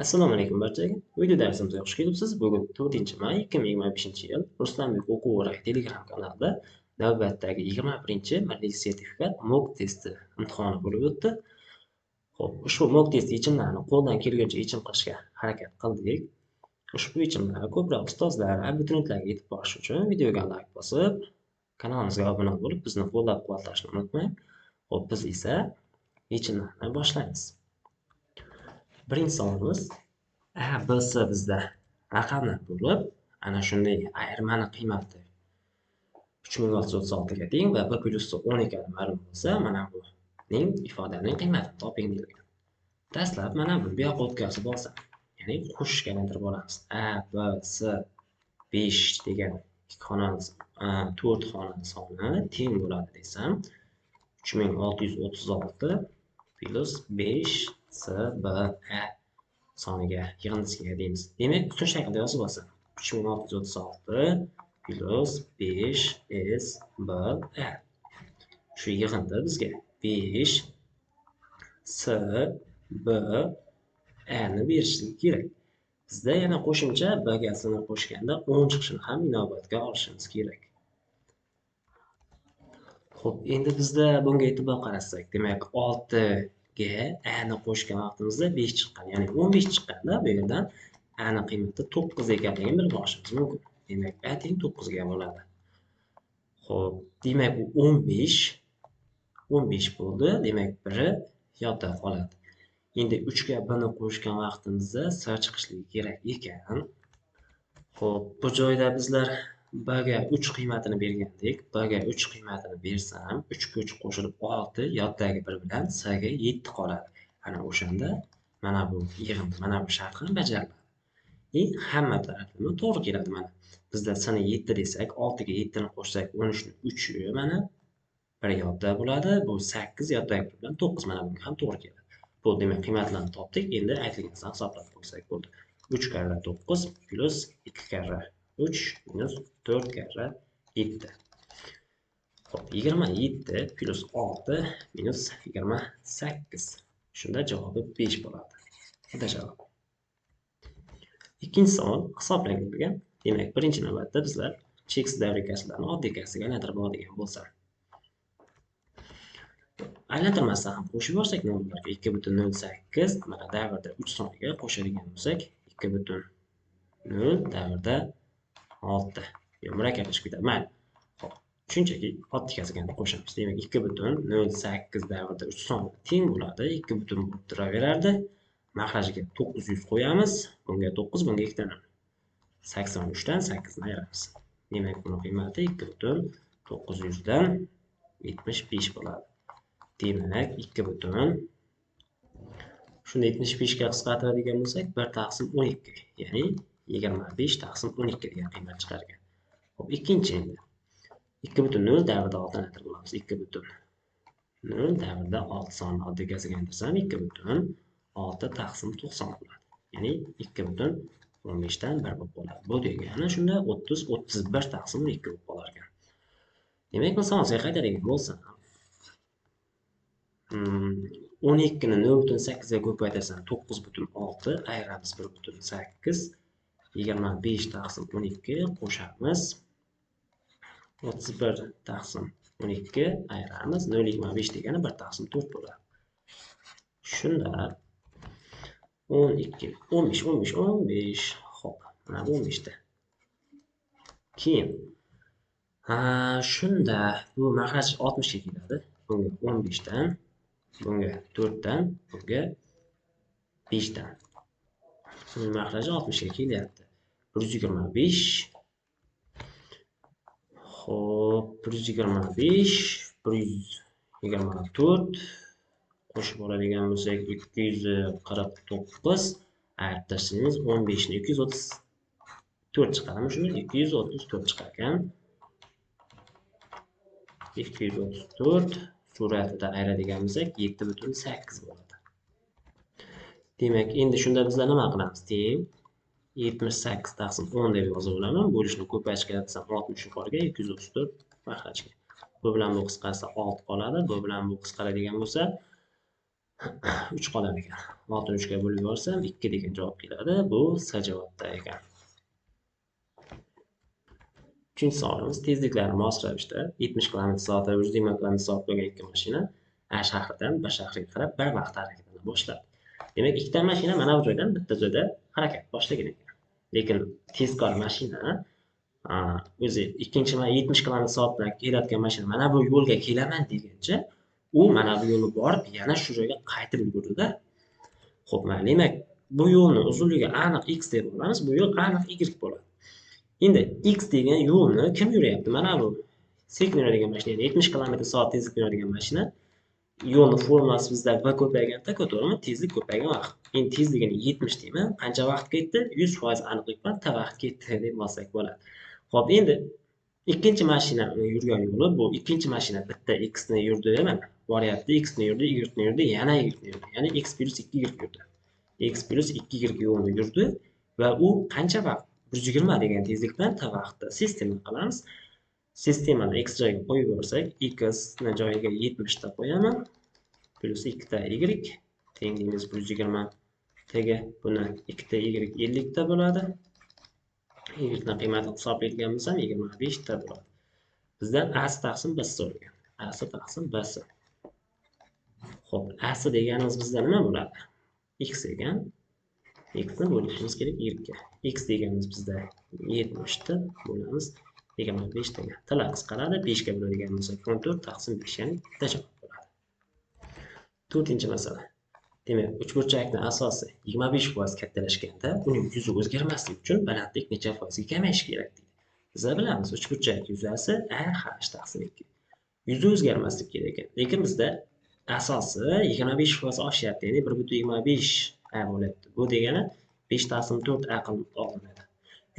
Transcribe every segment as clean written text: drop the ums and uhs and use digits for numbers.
Assalomu alaykum barchaga. Video darsimizga xush kelibsiz. Bugun 4-may 2025-yil Ruslanbek o'quv o'rnak Telegram kanalida navbatdagi 21-chi milliy sertifikat mock testi imtihoni bo'lib o'tdi. Xo'p, ushbu mock test yechimlarini qo'ldan kelguncha yechim qilishga harakat qildik. Ushbu yechimlar ko'proq ustozlar, abituriyentlarga yetib borish uchun videoga like bosib, kanalimizga obuna bo'lib, bizni qo'llab-quvvatlashni unutmang. Xo'p, biz esa yechimlarni boshlaymiz. Birinchi savolimiz A, B, C bizda raqamlar bo'lib, ana shunday ayirmani qiymati 3636 ga teng va B + 10 ekani ma'lum bo'lsa, mana buning ifodaning qiymatini toping deyilgan. Dastlab mana bu yoqqa o'tkazib olsam, ya'ni qo'shishga aylantirib olamiz. A, B, C 5 degan ikki xonali 4 xonali soni teng bo'ladi desam, 3636 + 5 C, B, A soniga yig'indisiga deymiz. Demak, butun shaklda yozib olsam, 3636 + 5 S, B, A. Shu yig'inda bizga 5 C, B, A ni berishligi kerak. Bizda yana qo'shimcha B gasini qo'shganda 10 chiqishini ham inobatga olishimiz kerak. Xo'p, endi bizda bunga e'tibor qarasak, demak 6 ga A ni qo'shgan vaqtimizda 5 chiqqan, ya'ni 15 chiqqanda bu yerdan A ni qiymati 9 ekanligini bilib olishimiz mumkin. Demak, A teng 9 ga bo'ladi. Xo'p, demak u 15 bo'ldi. Demak, biri yodda qoladi. Endi 3 ga B ni qo'shgan vaqtimizda S chiqishligi kerak ekan. Xo'p, bu joyda bizlar B ga 3 qiymatini bergandik. B ga 3 qiymatini bersam, 3 ga 3 qo'shilib 6, yoddagi 1 bilan S ga 7 qoladi. Ana o'shanda mana bu yig'im, mana bu shart ham bajariladi. Hamma taraflama to'g'ri keladi mana. Bizda S ni 7 desak, 6 ga 7 ni qo'shsak, 13 ni 3 mana 1 yodda bo'ladi. Bu 8 yoddagi 1 bilan 9 mana bunga ham to'g'ri keladi. Bu demak qiymatlarni topdik. Endi aytilganini hisoblab qo'ysak bo'ldi. 3 karra 9 plus 2 karra 3 minus 4 karra 7. Xo'p, 27 plus 6 minus 28. Shunda javobi 5 bo'ladi. Bu javob. Ikkinchi savol hisoblangan. Demak, birinchi navbatda bizlar cheksiz davrikasilarni oddiy kassiga aylantirib oladigan bo'lsak, aylantirmasdan ham qo'shib yuborsak nima bo'larkan? 2,08 mana davrda 3 soniga qo'shadigan bo'lsak, 2,0 davrda 6. Murakkablashib ketadi. Mayli. Xo'p, shunchaki oddiy kassiga qo'shamiz. Demak, 2,08 davrda 3 soni teng bo'ladi. 2 butun bo'lib turaveradi. Mahrajiga 900 qo'yamiz. Bunga 9, bunga 2 dan 83 dan 8 ni ayiramiz. Demak, buning qiymati 2,900 dan 75 bo'ladi. Demak, 2 butun. Shuni 75 ga qisqartiradigan bo'lsak, 1 taqsim 12, ya'ni 25 taqsim 12 degan qiymat chiqar ekan. Xo'p, ikkinchi endi 2,0 davrda 6 ni aytirib olamiz. 2,0 davrda 6 sonni oddiy kassiga aylantirsam, 2,6 taqsim 90 bo'ladi. Ya'ni 2,15 dan 1 bo'lib qoladi. Bu degani shunda 30, 31 taqsim 12 bo'lib qolar ekan. Demak, misolga qaytadigan bo'lsam, 12 ni 0,8 ga ko'paytirsam 9,6 ayiramiz 1,8, 25 taqsim 12 qo'shamiz 31 taqsim 12 ayiramiz 0,25 degani 1 taqsim 4 bo'ladi. Shunda 12, 15. Xo'p, mana 15 da. Keyin shunda bu mahraj 60 ga keladi. Bunga 15 dan, bunga 4 dan, bunga 5 dan. Buning mahraji 60 ga kelyapti. 125. Xo'p, 125, 124 qo'shib oladigan bo'lsak 249, ayirib tashlaymiz 15 ni 234 chiqadimi? Shuni 234 chiqar ekan. 234 suratida ayiradigan bo'lsak 7,8 bo'ladi. Demak, endi shunda bizlar nima qilamiz? Teng 78 taqsim 10 deb yozib olaman. Bo'lishni ko'payishga desam 60 yuqoriga 234 mahrajga. Bu bilan bu qisqarsa 6 qoladi. Bu bilan bu qisqaradigan bo'lsa 3 qolar ekan. 6 3 ga bo'lib yuborsam 2 degan javob keladi. Bu S javobda ekan. Uchinchi savolimiz tezliklari mos ravishda 70 km/soat va 120 km/soat bo'lgan ikki mashina A shahridan B shahriga qarab bir vaqtda harakatlana boshladi. Demak, ikkita mashina mana bu joydan bitta joyda harakat boshlagan ekan. Lekin tezkor mashina o'zi ikkinchi 70 km/soat bilan kelayotgan mashina mana bu yo'lga kelaman deguncha u mana bu yo'lni borib yana shu joyga qaytib ulgurdi-da. Xo'p, demak bu yo'lni uzunligi aniq x deb olamiz, bu yo'l aniq y bo'ladi. Endi x degan yo'lni kim yurayapti? Mana bu sekin yuradigan mashina, ya'ni 70 km/soat tezlikda yuradigan mashina. Yo'lni formulasi bizda v ko'payganda, to'g'rimi? Tezlik ko'paygan vaqt. Endi tezligini 70 deyman. Qancha vaqt ketdi? 100% aniqlik bilan t vaqt ketdi deb olsak bo'ladi. Xo'p, endi ikkinchi mashina yurgan yo'li bu ikkinchi mashina bitta x ni yurdi, mana boryapti, x ni yurdi, y ni yurdi, yana y ni yurdi. Ya'ni x + 2y yurdi. X + 2y yo'lni yurdi va u qancha vaqt? 120 degan tezlik bilan t vaqtda sistema qilamiz. Sistemani x joyiga qo'yib yuborsak, x ni joyiga 70 ta qo'yaman. Plus 2 ta y tengligimiz 120 taga buni 2 ta y 50 ta bo'ladi. Y ni qiymatini hisoblaydigan bo'lsam 25 ta bo'ladi. Bizdan a taqsim b so'ralgan. A taqsim b. Xo'p, a deganimiz bizda nima bo'ladi? X ekan. X ni bo'lishimiz kerak y ga. X deganimiz bizda 70 ta bo'lamiz. 25 taga. Tilla qisqaradi. 5 ga bo'ladigan bo'lsak 14 taqsim 5, ya'ni bitta javob bo'ladi. 4-chi masala. Demak, uchburchakning asosi 25% kattalashganda uning yuzi o'zgarmasligi uchun balandlik necha foizga kamayishi kerak deydi. Biz bilamiz, uchburchak yuzasi a h taqsim 2. Yuzi o'zgarmasligi kerak ekan. Lekin bizda asosi 25% oshyapti, ya'ni 1.25 a bo'lyapti. Bu degani 5 taqsim 4 a qilib olinadi.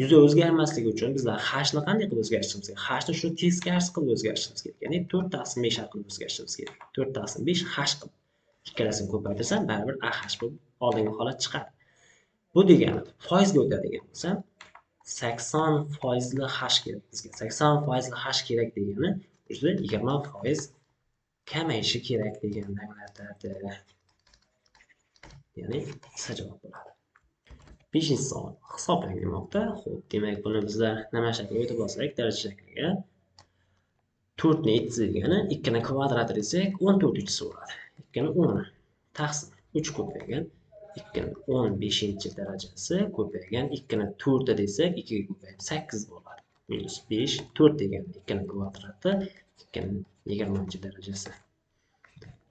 Yuzi o'zgarmasligi uchun bizlar h ni qanday qilib o'zgartirishimiz kerak? H ni shu teskarisi qilib o'zgartirishimiz kerak. Ya'ni 4 taqsim 5 a qilib o'zgartirishimiz kerak. 4 taqsim 5 h qilib. Ikkalasini ko'paytirsam baribir ah bo'lib oldingi holat chiqadi. Bu degani foizga o'tadigan bo'lsam 80% h kerak bizga. 80% h kerak degani o'zi 20% kamayishi kerak deganni anglatadi. Ya'ni C javob bo'ladi. 5-savol hisoblang demoqda. Xo'p, demak buni bizlar nima shaklga o'tib olsak, daraja shakliga 4 ni degani 2 ni kvadrati desak 14-si bo'ladi. 2 ni 10 taqsim 3 ko'paygan 2 ni 15 darajasi ko'paygan 2 ni 4 desak 2 ga ko'payib 8 bo'ladi. Minus 5 4 degani 2 ni kvadrati 2 ni 20-darajasi.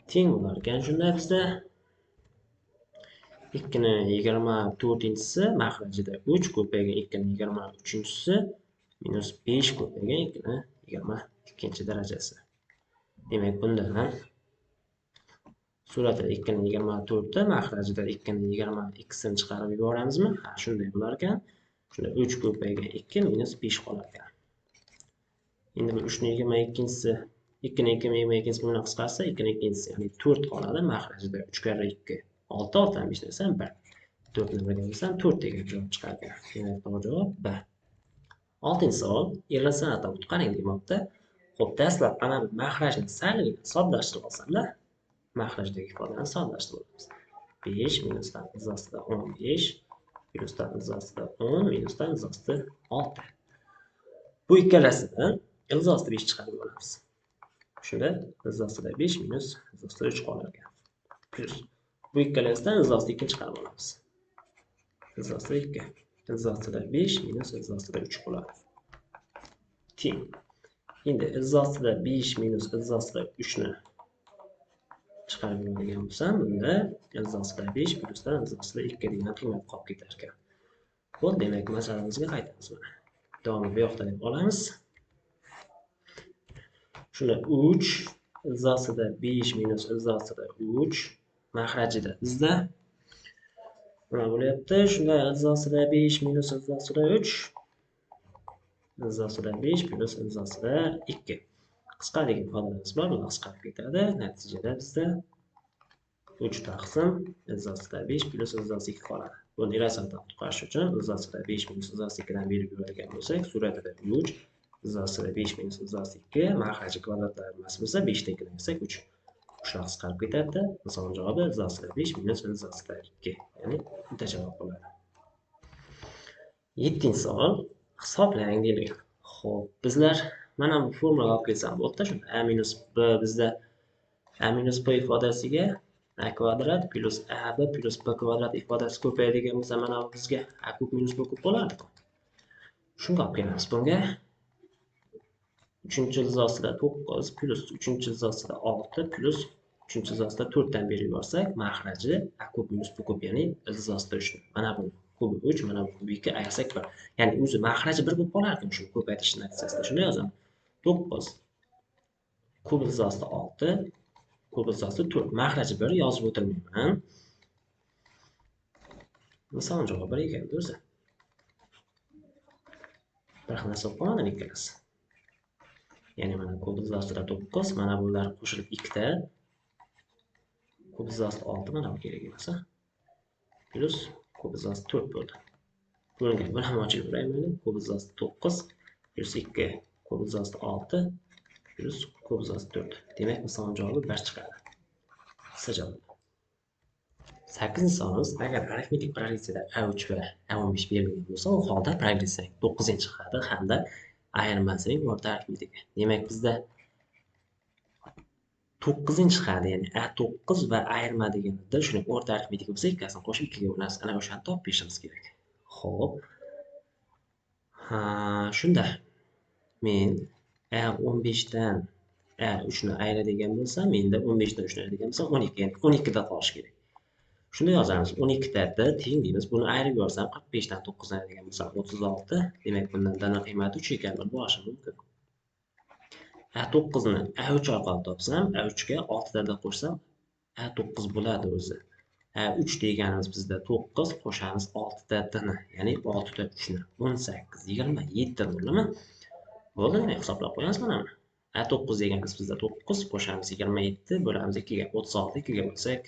Teng bo'lar ekan shunda bizda 2 ni 24-si mahrajida 3 ko'paygan 2 ni 23-si minus 5 ko'paygan 2 ni 22-darajasi. Demak, bundan suratida 2 ni 24 mahrajida 2 ni 22-sini chiqarib yuboramizmi? Ha, shunday bo'lar ekan. Shunda 3 ko'paygan 2 minus 5 qolar ekan. Endi bu 3 ni 22-si 2 ni 22-si bilan qisqarsa 2 ni 2-si, ya'ni 4 qoladi. Mahrajida 3 karra 2 6, 6 5 desam 1. 4 ni 1 ga desam 4 degan javob chiqar ekan. Demak, to'g'ri javob B. 6-savol irratsional qutqaring demoqda. Xo'p, dastlab ana bu mahrajni salgina soddalashtirib olsam-da, mahrajdagi ifodani soddalashtirib olamiz. 5 minusdan izosida 15, plyusdan izosida 10, minusdan izosida 6. Bu ikkalasidan izosida 5 chiqarib olamiz. Shunda izosida 5 minus izosida 3 qolar ekan. Plus bu ikkalasidan izosida 2 chiqarib olamiz. Izosida 2. Izosida 5 minus izosida 3 bo'ladi. Teng. Endi izosida 5 minus izosida 3 ni chiqarib oladigan bo'lsam, bunda izosida 5 plyusdan izosida 2 degan qiymat qolib ketar ekan. Xo'p, demak, masalamizga qaytamiz mana. Davomini bu yoqda deb olamiz. Shunda 3 izosida 5 minus izosida 3 mahrajida bizda nima bo'lyapti? Shunda izosida 5 minus izosida 3 izosida 5 plus izosida 2. Qisqargan ifodalarimiz bor, bular qisqarib ketadi. Natijada bizda 3 taqsim izosida 5 plus izosida 2 qoladi. Buni irratsional qutqarish uchun izosida 5 minus izosida 2 dan berib yuborgan bo'lsak, suratida 3 izosida 5 minus izosida 2 mahraji kvadratlarimasi bo'lsa 5 ta 2 dan bersak 3. qo'shaloq qisqarib ketadi. Misol javobi z ostida 5 minus z ostida 2. Ya'ni bitta javob bo'ladi. 7-chi savol. Hisoblang deyilgan. Xo'p, bizlar mana bu formulaga olib kelsam bo'ldi-da, shunda a minus b bizda a minus b ifodasiga a kvadrat plus ab plus b kvadrat ifodasi ko'payadigan bo'lsa, mana bu bizga a kub minus b kub bo'lardi-ku. Shunga olib kelamiz. Bunga 3-chi z ostida 9 plus 3-chi z ostida 6 plus 3-chi z ostida 4 dan berib yuborsak, maxraji a kub minus b kub, ya'ni z ostida 3. Mana bu kubi 3, mana bu kubi 2, ayirsak 1. Ya'ni o'zi maxraji 1 bo'lib qolarkan shuni ko'paytirish natijasida. Shuni yozaman. 9 kub z ostida 6 kub z ostida 4. Maxraji 1 yozib o'tirmayman. Misol javob 1 ekan o'zi. Bir xil narsa qoladi ikkalasi. Ya'ni mana kub z ostida 9, mana bular qo'shilib 2 ta. Kub z ostida 6 mana bu kerak emas. Plus kub z ostida 4 bo'ldi. Bunga bir ham ochib beraylik. Kub z ostida 9 plus 2 kub z ostida 6 plus kub z ostida 4. Demak, misol javobi 1 chiqadi. C javobi. 8-chi savolimiz, agar arifmetik progressiyada A3 va A15 berilgan bo'lsa, u holda progressiya 9-chi xati hamda ayirmasining o'rta arifmetiki. Demak, bizda 9-chi xati, ya'ni A9 va ayirma deganida shuni o'rta arifmetiki bo'lsa, ikkasini qo'shib 2 ga bo'lamiz. Ana o'shani topishimiz kerak. Xo'p. Shunda men A15 dan A3 ni ayiradigan bo'lsam, menda 15 dan 3 ni ayiradigan bo'lsam 12, ya'ni 12 da qolish kerak. Shunda yozamiz. 12 da teng deymiz. Buni ayirib yorsam 45 dan 9 ni ayiradigan bo'lsam 36. Demak, bundan dana qiymati 3 ekanini bo'lishi mumkin. A9 ni A3 orqali topsam, A3 ga 6 da qo'shsam A9 bo'ladi o'zi. A3 deganimiz bizda 9 qo'shamiz 6 da dini, ya'ni 6 da 3 ni 18, 27 bo'ldimi? Bo'ldi, demak hisoblab qo'yamiz mana buni. A9 deganimiz bizda 9 qo'shamiz 27 bo'lamiz 2 ga 36, 2 ga bo'lsak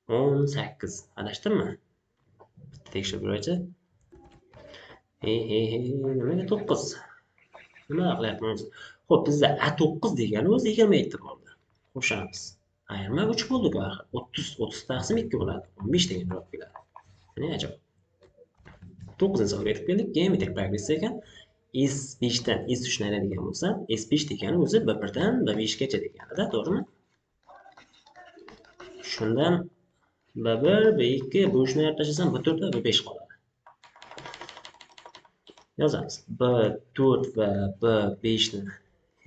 18. Adashdimmi? Bitta tekshirib ko'raychi. Nimaga 9? Nima qilyapman o'zi? Xo'p, bizda A9 degani o'zi 27 bo'ldi. Qo'shamiz. Ayirma 3 bo'ldi-ku axir. 30 taqsim 2 bo'ladi. 15 degan javob keladi. Qani ajoyib. 9-savolga yetib keldik. Geometrik progressiya ekan. S5 dan S3 ni ayiradigan bo'lsa, S5 degani o'zi B1 dan B5 gacha deganida, to'g'rimi? Shundan B1, B2 bu ishni ayirib tashlasam B4 va B5 qoladi. Yozamiz. B4 va B5 ni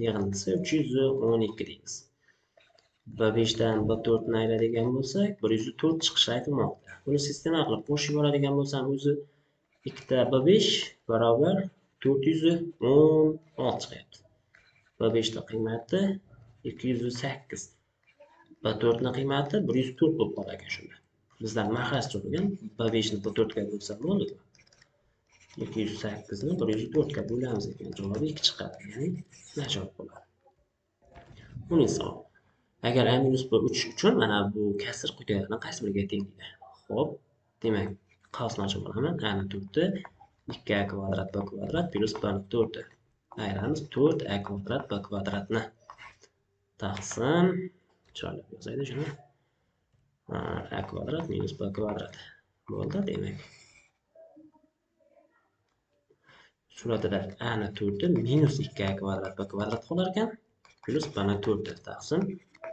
yig'indisi 312 deymiz. B5 dan B4 ni ayiradigan bo'lsak, 104 chiqishi aytilmoqda. Buni sistema qilib qo'shib yuboradigan bo'lsam, o'zi 2 ta B5 barobar 416 chiqyapti. B5 ni qiymati 208. B4 ni qiymati 104 bo'lib qolar ekan shunda. Bizdan maxraj so'ragan. B5 ni B4 ga bo'lsam bo'ldi-ku. 208 ni 104 ga bo'lamiz ekan. Javobi 2 chiqadi. Ya'ni nima javob bo'ladi? 10-savol. Agar a minus b3 uchun mana bu kasr quyidagilardan qaysi biriga teng deydi? Xo'p, demak, qavsni ochib olaman. A ni 4 2a kvadrat b kvadrat plus b ni 4. Ayiramiz 4a kvadrat b kvadratni taqsim chiroylab yozaylik shuni. A kvadrat minus b kvadrat bo'ldi, demak. Suratida a ni 4 minus 2a kvadrat b kvadrat qolar ekan, plus b ni 4 taqsim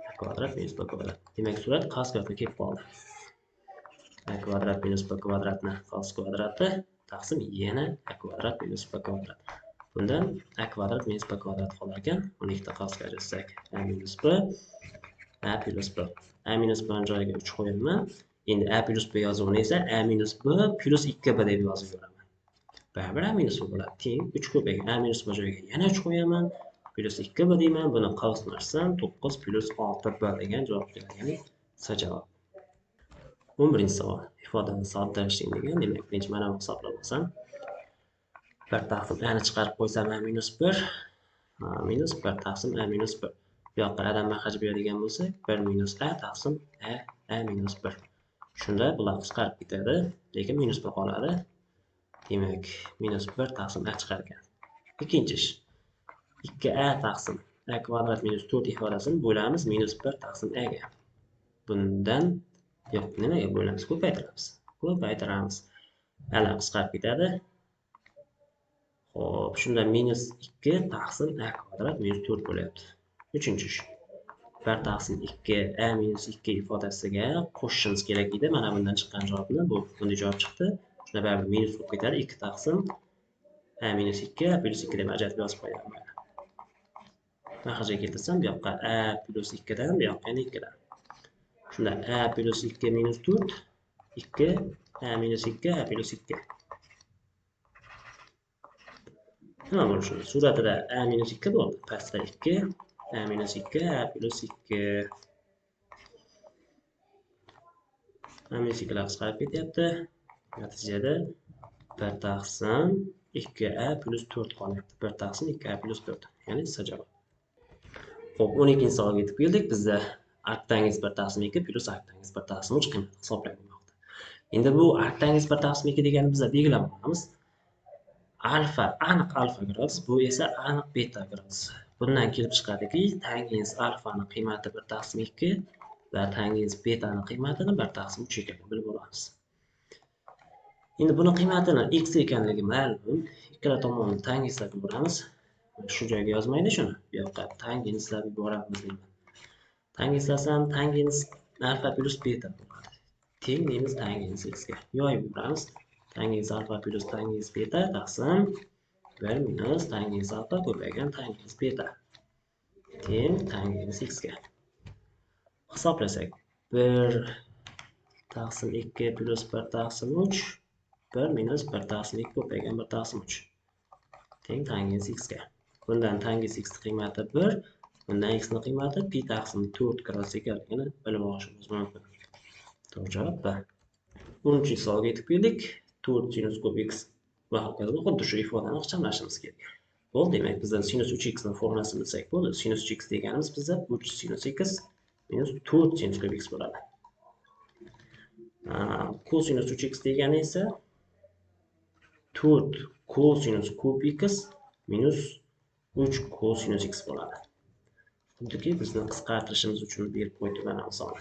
a kvadrat minus b kvadrat. Demak, surat qavs kvadratiga kelib qoldi. A kvadrat minus b kvadratni qavs kvadrati taqsim yana a kvadrat minus b kvadrat. Bundan a kvadrat minus b kvadrat qolar ekan, 12 ta qavsga ajratsak a minus b, a plus b. A minus b ni joyiga 3 qo'yaman. Endi a plus b yozuvini esa a minus b plus 2b deb yozib beraman. Baribir a minus b bo'ladi. Teng 3 ko'paygan a minus b joyiga yana 3 qo'yaman. Plus 2b deyman. Buni qavsni ochsam 9 plus 6b degan javob keladi. Ya'ni C javob. 11-savol. Ifodani soddalashtiring degan. Demak, birinchi mana buni hisoblab olsam, 1 taqsim a ni chiqarib qo'ysam a minus 1 minus 1 taqsim a minus 1. Bu yoqqa adan maxraj beradigan bo'lsak, 1 minus a taqsim a minus 1. Shunda bular qisqarib ketadi, lekin minus 1 qoladi. Demak, minus 1 taqsim a chiqar ekan. Ikkinchi ish. 2a taqsim a kvadrat minus 4 ifodasini bo'lamiz minus 1 taqsim a ga. Bundan yo'q, nimaga bo'lamiz? Ko'paytiramiz. Ala qisqarib ketadi. Xo'p, shunda minus 2 taqsim a kvadrat minus 4 bo'lyapti. Uchinchi ish. 1 taqsim 2 a minus 2 ifodasiga qo'shishimiz kerak edi. Mana bundan chiqqan javobni, bunday javob chiqdi. Shunda baribir minus bo'lib ketadi. 2 taqsim a minus 2 a plus 2 deb ajratib yozib qo'yaman. Mahrajaga keltirsam, bu yoqqa a plus 2 dan, bu yoqqa 2 dan. Shunda a plus 2 minus 4 2 a minus 2 a plus 2. Nima bo'lishi? Suratida a minus 2 bo'ldi. Pastda 2 a minus 2 a plus 2. A minus 2 lar qisqarib ketyapti. Natijada 1 taqsim 2a plus 4 qolyapti. 1 taqsim 2a plus 4. Ya'ni C javob. Xo'p, 12-savolga yetib keldik. Bizda arctangiz 1 taqsim 2 plus arctangiz 1 taqsim 3 qiymati hisoblanmoqda. Endi bu arctangiz 1 taqsim 2 degani bizda belgilab olamiz. Alfa, aniq alfa gradus, bu esa aniq beta gradus. Bundan kelib chiqadiki, tangens alfaning qiymati 1 taqsim 2 va tangens betaning qiymatini 1 taqsim 3 ekanligini bilib olamiz. Endi buni qiymatini x ekanligi ma'lum. Ikkala tomonni tangenslab yuboramiz. Shu joyga yozmaydi shuni. Bu yoqqa tangenslab yuboramiz deyman. Tangenslasam tangens alfa plus beta bo'ladi. Teng deymiz tangens x ga. Yoyib yuboramiz. Tangens alfa plus tangens beta taqsim 1 minus tangens alfa ko'paygan tangens beta. Teng tangens x ga. Hisoblasak 1 taqsim 2 plus 1 taqsim 3 1 minus 1 taqsim 2 ko'paygan 1 taqsim 3. Teng tangens x ga. Bundan tangens x qiymati 1, bundan x ning qiymati pi taqsim 4 gradus ekanligini bilib olishimiz mumkin. To'g'ri javob B. 13-savolga yetib keldik. 4 sinus kub x va hokazo xuddi shu ifodani ixchamlashimiz kerak. Bo'ldi, demak bizda sinus 3x ning formulasini bilsak bo'ldi. Sinus 3x deganimiz bizda 3 sinus x minus 4 sinus kub x bo'ladi. Cosinus 3x degani esa 4 cosinus kub x minus 3 cosinus x bo'ladi. Xuddiki bizni qisqartirishimiz uchun berib qo'ydi mana misol.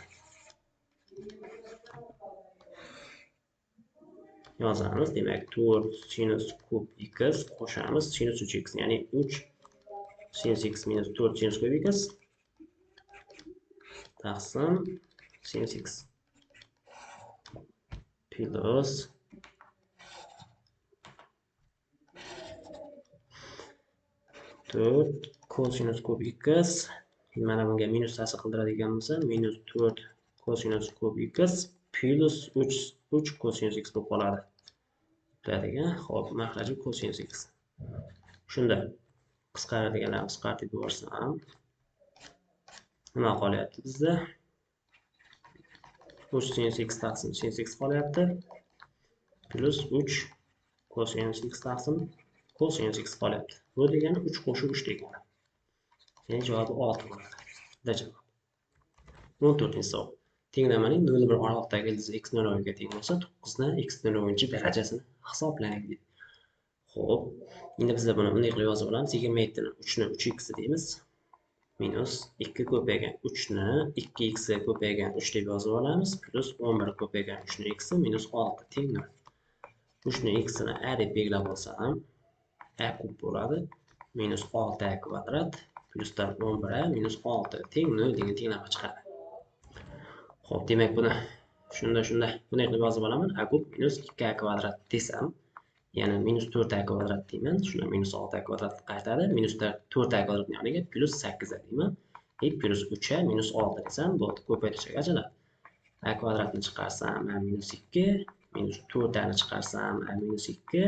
Yozamiz. Demak, 4 sinus kub x qo'shamiz sinus 3x, ya'ni 3 sinus x minus 4 sinus kub x taqsim sinus x plus 4 cosinus kub x, mana bunga minus ta'sir qildiradigan bo'lsa, minus 4 cosinus kub x plus 3 cosinus x bo'lib qoladi. Bo'ladigan, xo'p, maxraji cosinus x. Shunda qisqaradiganlarni qisqartib yuborsam, nima qolyapti bizda? 3 sinus x taqsim sinus x qolyapti. Plus 3 cosinus x taqsim cosinus x qolyapti. Bu degani 3 qo'shib 3 degani. Ya'ni javobi 6 bo'ladi. Da javob. 14-savol. Tenglamaning 0,1 oraliqdagi ildizi x 0 ga teng bo'lsa, 9 ning x 0-darajasini hisoblang deydi. Xo'p, endi biz buni bunday qilib yozib olamiz. 27 ni 3 ni 3x deymiz. Minus 2 ko'paygan 3 ni 2x ko'paygan 3 deb yozib olamiz. Plus 11 ko'paygan 3 ni x minus 6 teng 0. 3 ni x ni a deb belgilab olsam, a kub bo'ladi. Minus 6a kvadrat plusdan 11a minus 6 teng 0 degan tenglama chiqadi. Xo'p, demak buni bunday qilib yozib olaman. A kub minus 2a kvadrat desam, ya'ni minus 4a kvadrat deyman. Shunda minus 6a kvadrat qaytadi. Minus 4a kvadratning yoniga plus 8a deyman. Plus 3a minus 6 desam, bo'ldi, ko'paytirishga ajraladi. A kvadratni chiqarsam a minus 2, minus 4a ni chiqarsam a minus 2,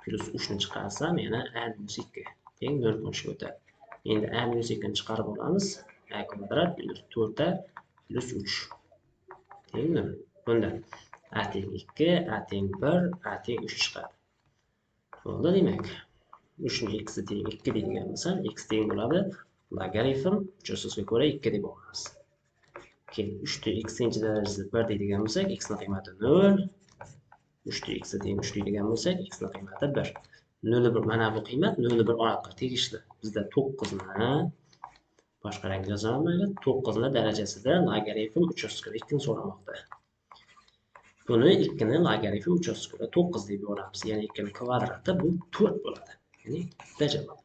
plus 3 ni chiqarsam yana a minus 2 teng 0 bo'lishga o'tadi. Endi a minus 2 ni chiqarib olamiz. A kvadrat minus 4a plus 3 teng 0. Bunda a teng 2, a teng 1, a teng 3 chiqadi. Bo'ldi, demak 3 ni x teng 2 deydigan bo'lsam, x teng bo'ladi logaritm cho'sizga ko'ra 2 deb olamiz. Keyin 3 ni x-inchi darajasi 1 deydigan bo'lsak, x ning qiymati 0. 3 ni x teng 3 deydigan bo'lsak, x ning qiymati 1. 0,1 mana bu qiymat 0,1 oraliqqa tegishli. Bizda 9 ni Boshqa rang yozamaydi. 9 ni darajasida logaritm uchastkada 2 ni so'ramoqda. Buni 2 ni logaritm uchastkada 9 deb yoramiz. Ya'ni 2 ni kvadrati bu 4 bo'ladi. Ya'ni bitta javob.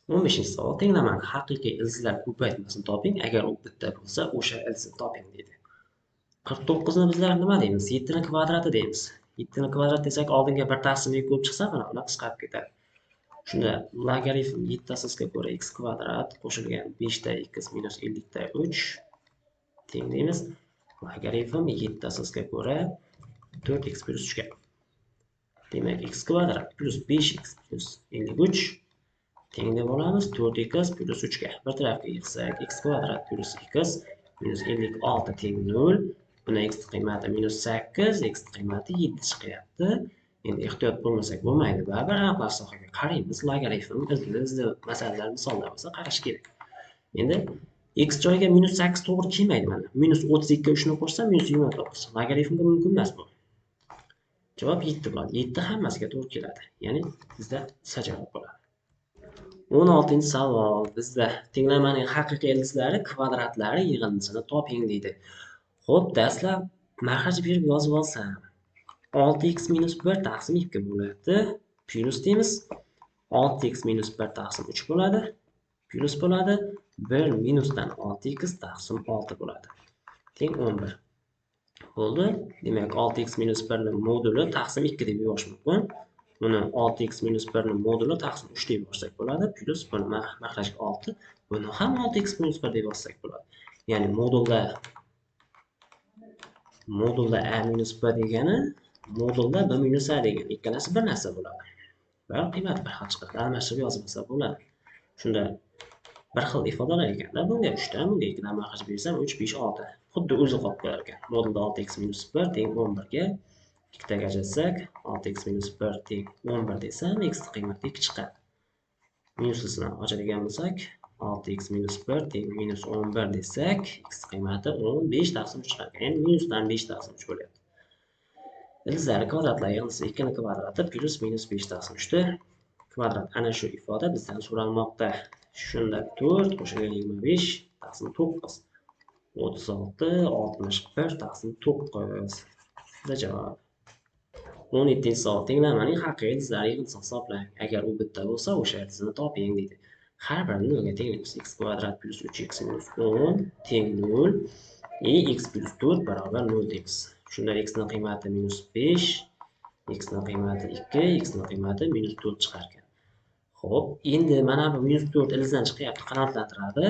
15-savol. Tenglamani haqiqiy ildizlar ko'paytmasini toping. Agar u bitta bo'lsa, o'sha ildizni toping deydi. 49 ni bizlar nima deymiz? 7 ni kvadrati deymiz. 7 ni kvadrat desak, oldinga bir taqsimga ko'p chiqsa, mana ular qisqarib ketadi. Shunda logaritm 7 ko'ra x kvadrat qo'shilgan 5 ta x minus 50 ta 3 teng deymiz. Logaritm 7 ko'ra 4x plus 3 ga. Demak, x kvadrat plus 5x plus 53 teng deb olamiz 4x plus 3 ga. Bir tarafga yig'sak, x kvadrat plus x minus 56 teng 0. Buni x qiymati minus 8, x qiymati 7 chiqyapti. Endi ehtiyot bo'lmasak bo'lmaydi. Baribir aniqlash sohaga qaraymiz. Logaritm ildiz masalalar misollar bo'lsa qarash kerak. Endi x joyiga minus 8 to'g'ri kelmaydi mana. Minus 32 ga 3 ni qo'shsam minus 29. Logaritmga mumkin emas bu. Javob 7 bo'ladi. 7 hammasiga to'g'ri keladi. Ya'ni bizda C javob bo'ladi. 16-savol. Bizda tenglamaning haqiqiy ildizlari kvadratlari yig'indisini toping deydi. Xo'p, dastlab maxraj berib yozib olsam, 6x minus 1 taqsim 2 bo'ladi. Plus deymiz. 6x minus 1 taqsim 3 bo'ladi. Plus bo'ladi. 1 minusdan 6x taqsim 6 bo'ladi. Teng 11. Bo'ldi. Demak, 6x minus 1 ning moduli taqsim 2 deb yozish mumkin. Buni 6x minus 1 ning moduli taqsim 3 deb yozsak bo'ladi. Plus buni maxrajga 6. Buni ham 6x minus 1 deb yozsak bo'ladi. Ya'ni modulda a minus b degani modulda b minus a degani ikkalasi bir narsa bo'ladi. Va qiymat bir xil chiqadi. Almashtirib yozmasa bo'ladi. Shunda bir xil ifodalar ekanda bunga 3 dan, bunga 2 dan maxraj bersam 3, 5, 6. Xuddi o'zi qolib qolar ekan. Modulda 6x minus 1 teng 11 ga 2 taga ajratsak 6x minus 1 teng 11 desam x qiymati 2 chiqadi. Minusini ochadigan bo'lsak 6x minus 1 teng minus 11 desak x qiymati 15 taqsim 3 chiqadi. Ya'ni minusdan 5 taqsim 3 bo'lyapti. Ildizlari kvadratlar yig'indisi 2 ni kvadrati plus minus 5 taqsim 3 kvadrat. Ana shu ifoda bizdan so'ralmoqda. Shunda 4 qo'shilgan 25 taqsim 9. 36, 61 taqsim 9. Bizda javob. 17-savol. Tenglamaning haqiqiy ildizlari yig'indisini hisoblang. Agar u bitta bo'lsa, o'sha ildizni toping deydi. Har birini nolga tenglaymiz. X kvadrat plus 3x minus 10 teng 0. X plus 4 barobar 0 deymiz. Shunda x ning qiymati minus 5, x ning qiymati 2, x ning qiymati minus 4 chiqar ekan. Xo'p, endi mana bu minus 4 ildizdan chiqyapti, qanoatlantiradi.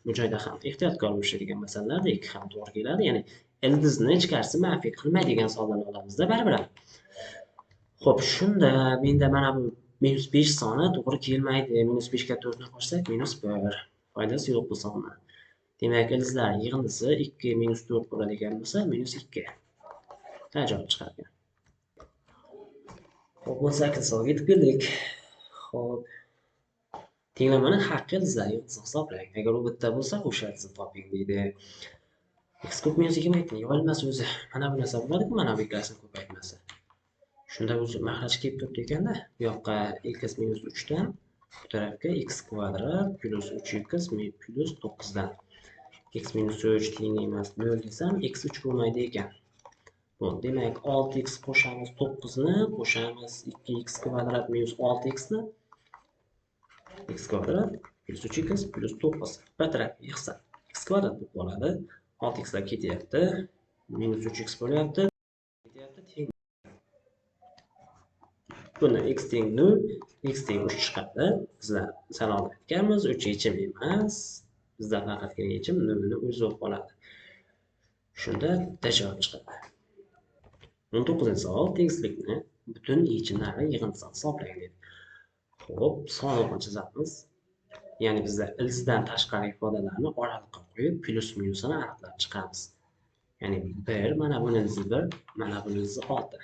Bu joyda ham ehtiyotkor bo'lishadigan masalalarda 2 ham to'g'ri keladi. Ya'ni ildizni ichkarisi manfiy qilmaydigan sonlarni olamizda baribir. Xo'p, shunda menda mana bu minus 5 soni to'g'ri kelmaydi. Minus 5 ga 4 ni qo'shsak minus 1. Foydasi yo'q bu sonni. Demak, ildizlar yig'indisi 2 minus 4 bo'ladigan bo'lsa, minus 2. Javob chiqargan. Xo'p, 18-savolga yetib keldik. Xo'p. Tenglamani haqiqiy ildizlar yig'indisini hisoblang. Agar u bitta bo'lsa, o'sha ildizni toping deydi. X kub minus 2 maytni yo'lmas o'zi. Mana bu narsa bo'ladi-ku, mana bu ikkasini ko'paytmasi. Shunda o'zi maxraj kelib turibdi ekanda, bu yoqqa x minus 3 dan, bu tarafga x kvadrat plus 3x plus 9 dan. X minus 3 teng emas 0 desam, x 3 bo'lmaydi ekan. Bu demak 6x qo'shamiz 9 ni, qo'shamiz 2x kvadrat minus 6x ni. X kvadrat plus 3x plus 9. Bir tarafga yig'sak x kvadrat bo'lib qoladi. 6x lar ketyapti. Minus 3x bo'lyapti. Ketyapti. Buni x teng 0, x teng 3 chiqadi. Bizlar salom aytganmiz, 3 yechim emas. Bizda faqatgina yechim 0 ni o'zi bo'lib qoladi. Shunda bitta javob chiqadi. 19-savol. Tengsizlikni butun yechimlari yig'indisini hisoblang dedi. Xo'p, sonliqni chizamiz. Ya'ni bizlar ildizdan tashqari ifodalarni oraliqqa qo'yib, plus minusini aniqlab chiqamiz. Ya'ni 1, mana buni ildizi 1, mana buni ildizi 6.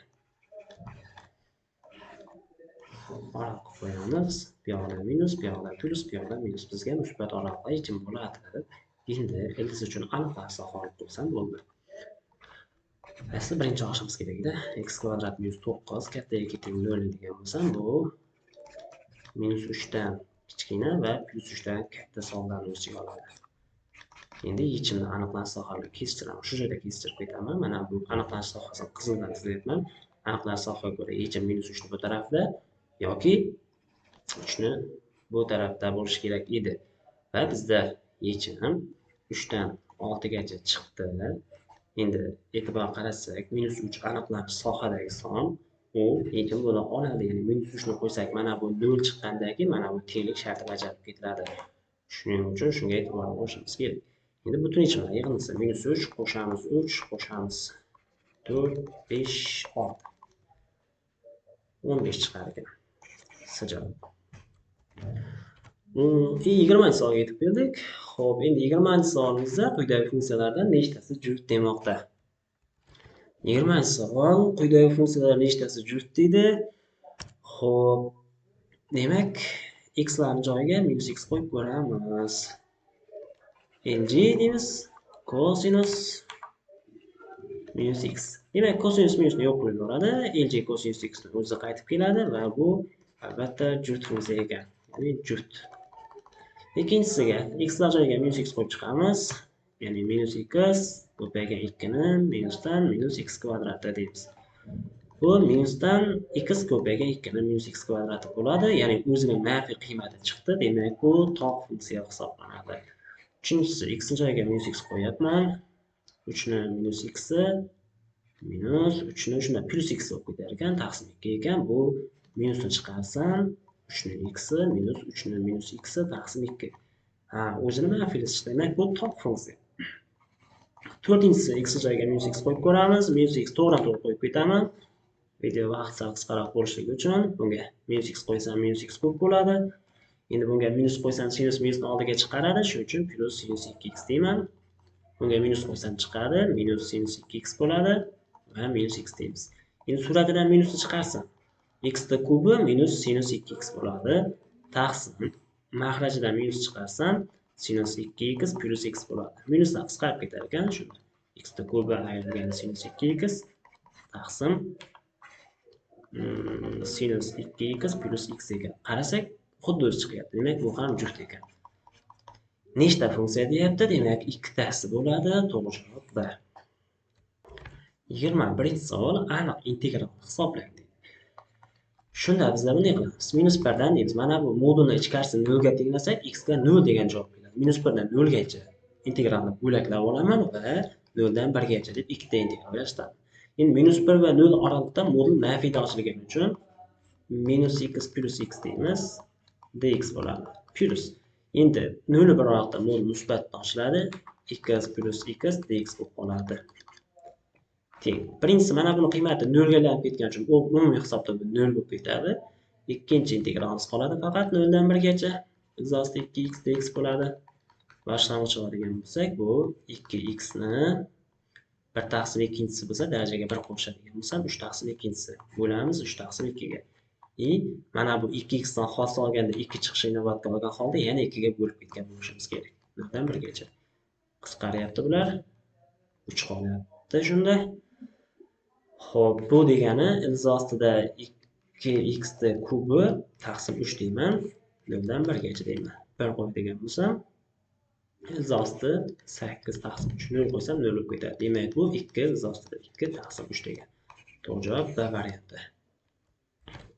Oraliqqa qo'yamiz. Bu yoqda minus, bu yoqda plus, bu yoqda minus. Bizga musbat oraliqda yechim bo'ladi. Endi ildiz uchun aniqlashni olib qo'ysam bo'ldi. Asli birinchi olishimiz kerak-da. X kvadrat minus 9 kattaga teng 0 degan bo'lsam, bu minus 3 dan kichkina va plus 3 dan katta sonlarni o'z ichiga oladi. Endi yechimni aniqlanish sohasini kestiramiz. Shu joyda kestirib ketaman. Mana bu aniqlanish sohasini qizildan izlayapman. Aniqlanish sohasiga ko'ra yechim minus 3 ni bu tarafda yoki 3 ni bu tarafda bo'lishi kerak edi. Va bizda yechim 3 dan 6 gacha chiqdi. Endi e'tibor qarasak, minus 3 aniqlanish sohadagi son, u yechim bo'la oladi. Ya'ni minus 3 ni qo'ysak, mana bu 0 chiqqandan keyin mana bu tenglik sharti bajarib ketiladi. Shuning uchun shunga e'tibor berishimiz kerak. Endi butun yechimlar yig'indisi minus 3 qo'shamiz 3 qo'shamiz 4 5 6 15 chiqar ekan. Javob. 20-savolga yetib keldik. Xo'p, endi 20-savolimizda quyidagi funksiyalardan nechtasi juft demoqda? 20-savol quyidagi funksiyalar nechtasi juft deydi? Xo'p, demak, x larning joyiga minus x qo'yib ko'ramiz. Lg deymiz, cosinus minus x. Demak, cosinus minusni yo'q qilib yuboradi. Lg cosinus x ni o'zi qaytib keladi va bu albatta juft funksiya ekan. Ya'ni juft. Ikkinchisiga x lar joyiga minus x qo'yib chiqamiz. Ya'ni minus x ko'paygan 2 ni minusdan minus x kvadrati deymiz. Bu minusdan x ko'paygan 2 ni minus x kvadrati bo'ladi. Ya'ni o'zining manfiy qiymati chiqdi. Demak, bu tog' funksiya hisoblanadi. Uchinchisi x joyiga minus x qo'yapman. 3 ni minus x minus 3 ni shunda plus x bo'lib ketar ekan, taqsim 2 ekan. Bu minusni chiqarsam 3 ni x minus 3 ni minus x taqsim 2. Ha, o'zini manfiylashtirdi. Demak, bu tog' funksiya. To'rtinchisi x joyiga minus x qo'yib ko'ramiz. Minus x to'g'ri qo'yib ketaman. Video vaqt sal qisqaroq bo'lishligi uchun bunga minus x qo'ysam minus x ko'p bo'ladi. Endi bunga minus qo'ysam sinus minusni oldiga chiqaradi. Shuning uchun plus sinus 2x deyman. Bunga minus qo'ysam chiqadi, minus sinus 2x bo'ladi va minus x deymiz. Endi suratidan minusni chiqarsam, x ni kubi minus sinus 2x bo'ladi. Taqsim maxrajidan minus chiqarsam, sinus 2x plus x bo'ladi. Minuslar qisqarib ketar ekan, shunda x ni kubi ayrilgan sinus 2x taqsim sinus 2x plus x ekan. Qarasak, xuddi o'zi chiqyapti. Demak, bu ham juft ekan. Nechta funksiya deyapti? Demak, ikkitasi bo'ladi. To'g'ri javob B. 21-savol aniq integralni hisoblang deydi. Shunda bizlar bunday qilamiz. Minus 1 dan deymiz. Mana bu modulni ichkarisini 0 ga tenglasak, x ga 0 degan javob keladi. Minus 1 dan 0 gacha integralni bo'laklab olaman va 0 dan 1 gacha deb ikkita integral yozdim. Endi minus 1 va 0 oralig'ida modul manfiyda ochilgani uchun minus x plus x deymiz. dx bo'ladi. Plus endi 0 bir oralig'ida modul musbatdan ochiladi. x plus x dx bo'lib qoladi. Teng. Birinchisi mana buni qiymati 0 ga aylanib ketgani uchun u umumiy hisobda 0 bo'lib ketadi. Ikkinchi integralimiz qoladi faqat 0 dan 1 gacha. X osti 2x dx bo'ladi. Boshlang'ich oladigan bo'lsak, bu 2x ni 1 taqsim ikkinchisi bo'lsa, darajaga 1 qo'shadigan bo'lsam, 3 taqsim ikkinchisi bo'lamiz 3 taqsim 2 ga. Mana bu 2x dan hosil olganda 2 chiqishi inobatga olgan holda yana 2 ga bo'lib ketgan bo'lishimiz kerak. 0 dan 1 gacha. Qisqaryapti bular. 3 qolyapti shunda. Xo'p, bu degani ildiz ostida 2x ni kubi taqsim 3 deyman. 0 dan 1 gacha deyman. 1 qo'yadigan bo'lsam, ildiz osti 8 taqsim 3 0 qo'ysam 0 bo'lib ketadi. Demak, bu 2 ildiz ostida 2 taqsim 3 degan. To'g'ri javob B varianti.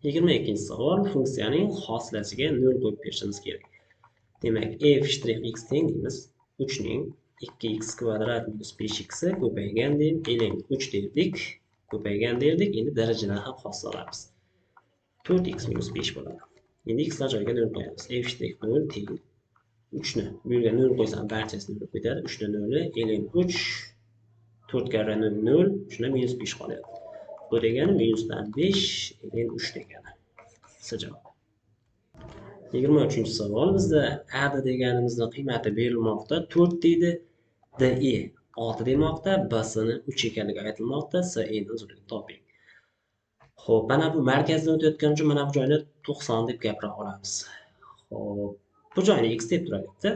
22-savol funksiyaning hosilasiga 0 qo'yib berishimiz kerak. Demak, f'(x) teng deymiz. 3 ning 2x kvadrat minus 5x ko'paygan deb, eling 3 derdik, ko'paygan derdik. Endi darajadan ham hosil olamiz. 4x minus 5 bo'ladi. Endi x lar joyiga 0 qo'yamiz. f'(0) teng 3 ni bu yerga 0 qo'ysam barchasi 0 bo'lib ketadi. 3 ni 0 eling 3 4 karra 0 0, shunda minus 5 qolyapti. Bu degani minusdan 5 eling 3 degani. Javob. 23-savol bizda a deganimizning qiymati berilmoqda. 4 deydi. D 6 demoqda. B ni 3 ekanligi aytilmoqda. C ni uzunligini toping. Xo'p, mana bu markazdan o'tayotgan uchun mana bu joyni 90 deb gapira olamiz. Xo'p, bu joyni x deb turayapti.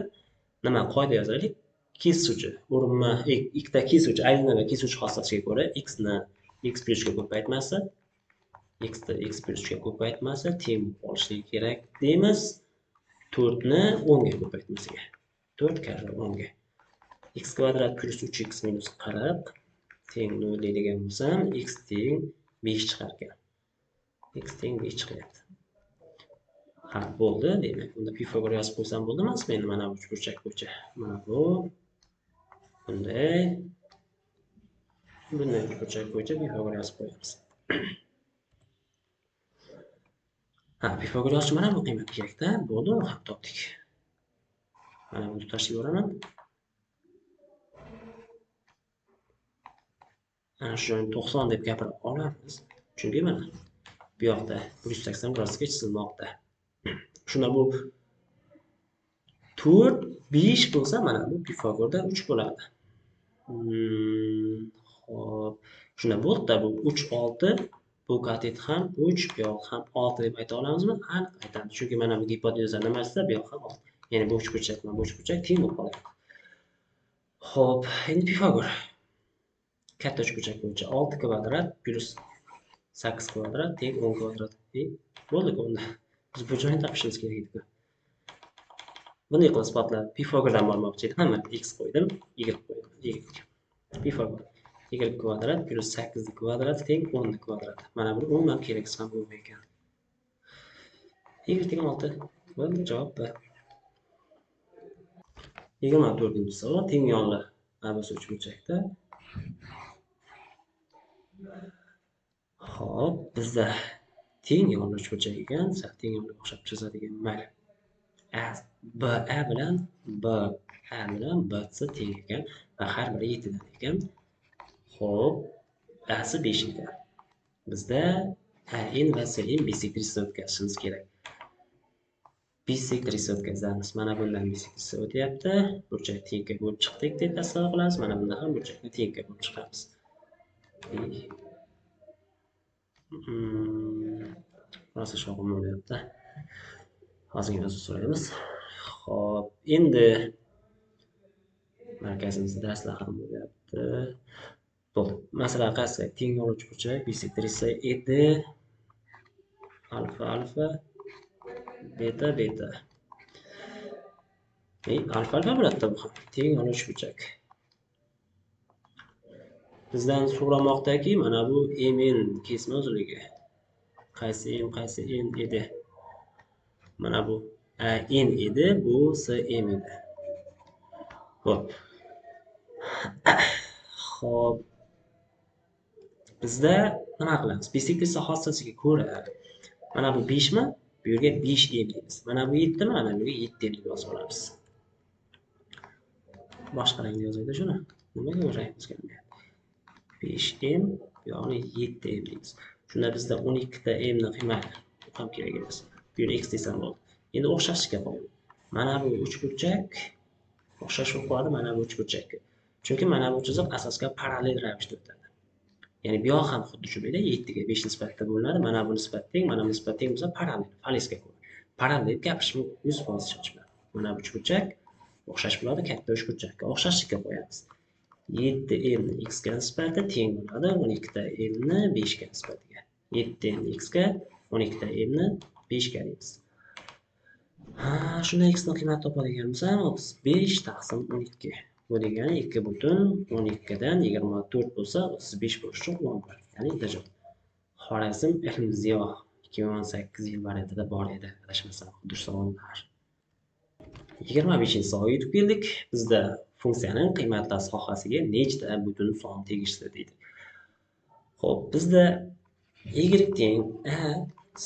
Nima qoida yozaylik? Kesuvchi o'rinma ikkita kesuvchi aylanma va kesuvchi xoslasiga ko'ra x ni x plus ga ko'paytmasi, x ni x plus ga ko'paytmasi teng bo'lishi kerak deymiz. 4 ni 10 ga ko'paytmasiga. 4 karra 10 ga. X kvadrat plus 3x minus 40 teng 0 deydigan bo'lsam, x teng 5 chiqar ekan. X teng 5 chiqyapti. Ha, bo'ldi, demak, unda Pifagor yozib qo'ysam bo'ldimi? Endi mana bu uchburchak bo'yicha. Mana bu bunday uchburchak bo'yicha Pifagor yozib qo'yamiz. Ha, Pifagor yozish mana bu qiymat kerakda. Bo'ldi, uni ham topdik. Mana buni tutashib yuboraman. Ana shu 90 deb gapirib olamiz. Chunki mana bu yoqda 180 gradusga chizilmoqda. Shunda bu 4 5 bo'lsa, mana bu Pifagorda 3 bo'ladi. Xo'p, shunda bo'ldi-da, bu 3 6, bu katet ham 3, bu yoq ham 6 deb ayta olamizmi? Aniq aytamiz. Chunki mana bu gipoteza nima desa, bu yoq ham 6. Ya'ni bu uchburchak bilan bu uchburchak teng bo'lib qoladi. Xo'p, endi Pifagor katta uchburchak bo'yicha 6 kvadrat plus 8 kvadrat teng 10 kvadrat. Bo'ldi-ku unda. Biz bu joyni topishimiz kerak edi-ku. Bunday qilib isbotlab Pifagordan bormoqchi edim. Hamma x qo'ydim, y qo'ydim. Pifagor y kvadrat plus 8 kvadrat teng 10 kvadrat. Mana buni umuman keraksiz ham bo'lmaydi ekan. Y teng 6. Bo'ldi, javob B. 24-savol teng yonli ABC uchburchakda. Xo'p, bizda teng yonli uchburchak ekan, teng yonli o'xshab chizadigan mayli. A bilan BC teng ekan va har biri 7 dan ekan. Xo'p, A'si 5 ekan. Bizda AN va CN bisektrisi o'tkazishimiz kerak. Bisektrisi o'tkazamiz. Mana bundan bisektrisi o'tyapti. Burchak tengga bo'lib chiqdik deb tasavvur qilamiz. Mana bunda ham burchakni tengga bo'lib chiqamiz. Rosa shog'im bo'lyapti. Hozirgina uzr so'raymiz. Xo'p, endi markazimizda darslar ham bo'lyapti. Bo'ldi. Masalan, qarasak, teng yonli uchburchak bisektrisi edi. Alfa alfa beta beta. Alfa alfa bo'ladi bu ham. Teng yonli uchburchak. Bizdan so'ramoqdaki, mana bu MN kesma uzunligi. Qaysi M, qaysi N edi? Mana bu N edi, bu CM edi. Xo'p. Xo'p. Bizda nima qilamiz? Bisektrisa xossasiga ko'ra, mana bu 5 mi? Bu yerga 5 M deymiz. Mana bu 7 mi? Mana bu yerga 7 deb yozib olamiz. Boshqa rangda yozaylik shuni. Nimaga o'raymiz kelmayapti? 5M, bu yog'ini 7M deymiz. Shunda bizda 12 ta M ni qiymati ham kerak emas. Bu yerga x desam bo'ldi. Endi o'xshashlikka qo'yaman. Mana bu uchburchak o'xshash bo'lib qoladi mana bu uchburchakka. Chunki mana bu chiziq asosga parallel ravishda o'tadi. Ya'ni bu yoq ham xuddi shunday 7 ga 5 nisbatda bo'linadi. Mana bu nisbat teng, mana bu nisbat teng bo'lsa parallel, falesga ko'ra. Parallel gapirish mumkin, 100% ishonch bilan. Mana bu uchburchak o'xshash bo'ladi katta uchburchakka. O'xshashlikka qo'yamiz. 7m ni x ga nisbati teng bo'ladi 12 ta m ni 5 ga nisbatiga. 7m x ga 12 ta m ni 5 ga deymiz. Shunda x ni qiymati topadigan bo'lsam 35 taqsim 12. Bu degani 2,12 dan 24 bo'lsa 35 bo'lishi mumkin. Ya'ni javob. Xorazm Ilm-ziyo 2018 yil variantida bor edi. Adashmasam, xuddi savollar. 25-savolga yetib keldik. Bizda funksiyaning qiymatlar sohasiga nechta butun son tegishli deydi. Xo'p, bizda y teng a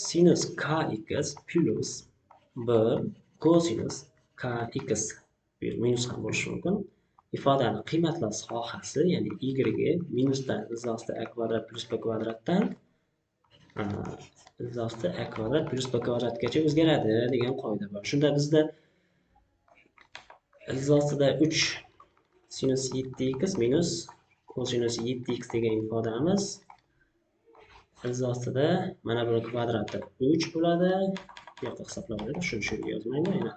sinus kx plus b kosinus kx minus ham bo'lishi mumkin. Ifodani qiymatlar sohasi, ya'ni y minusdan izohda a kvadrat plus b kvadratdan izohda a kvadrat plus b kvadratgacha o'zgaradi degan qoida bor. Shunda bizda izohda 3 sinus 7x minus kosinus 7x degan ifodamiz izohda mana buni kvadrati 3 bo'ladi. Bu yoqda hisoblab olaylik, shuni shu yerga yozmayman. Yana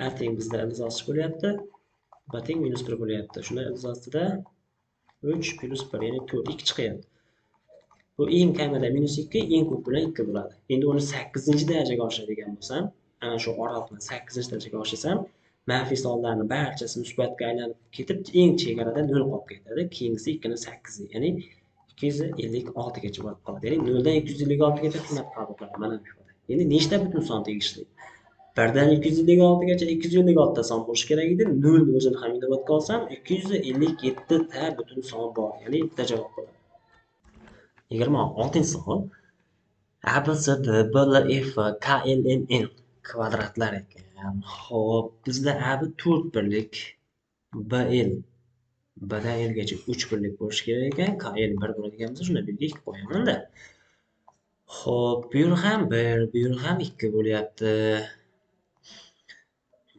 a teng bizda izohchi bo'lyapti. B teng minus 1 bo'lyapti. Shunda izohda 3 plus 1 ya'ni 4 2 chiqyapti. Bu eng kamida minus 2, eng ko'p bilan 2 bo'ladi. Endi uni 8-darajaga oshiradigan bo'lsam, ana shu oraliqni 8-gacha oshsam, manfiy sonlarning barchasi musbatga aylanib ketib, eng chegarada 0 qolib ketadi. Keyingisi 2 ning 8, ya'ni 256 gacha borib qoladi. Ya'ni 0 dan 256 gacha qiymat qabul qiladi. Mana bu ifoda. Endi nechta butun son tegishli? 1 dan 256 gacha 256 ta son bo'lishi kerak edi. 0 ni o'zini ham inobatga olsam, 257 ta butun son bor. Ya'ni bitta javob bo'ladi. 26-savol. A, B, C, D, B, L, F, K, L, M, N kvadratlar ekan. Xo'p, bizda A, B 4 birlik, B, L B'dan L'gacha 3 birlik bo'lishi kerak ekan. K, L 1 bo'ladigan bo'lsa, shunda birga 2 qo'yaman-da. Xo'p, bu yer ham 1, bu yer ham 2 bo'lyapti.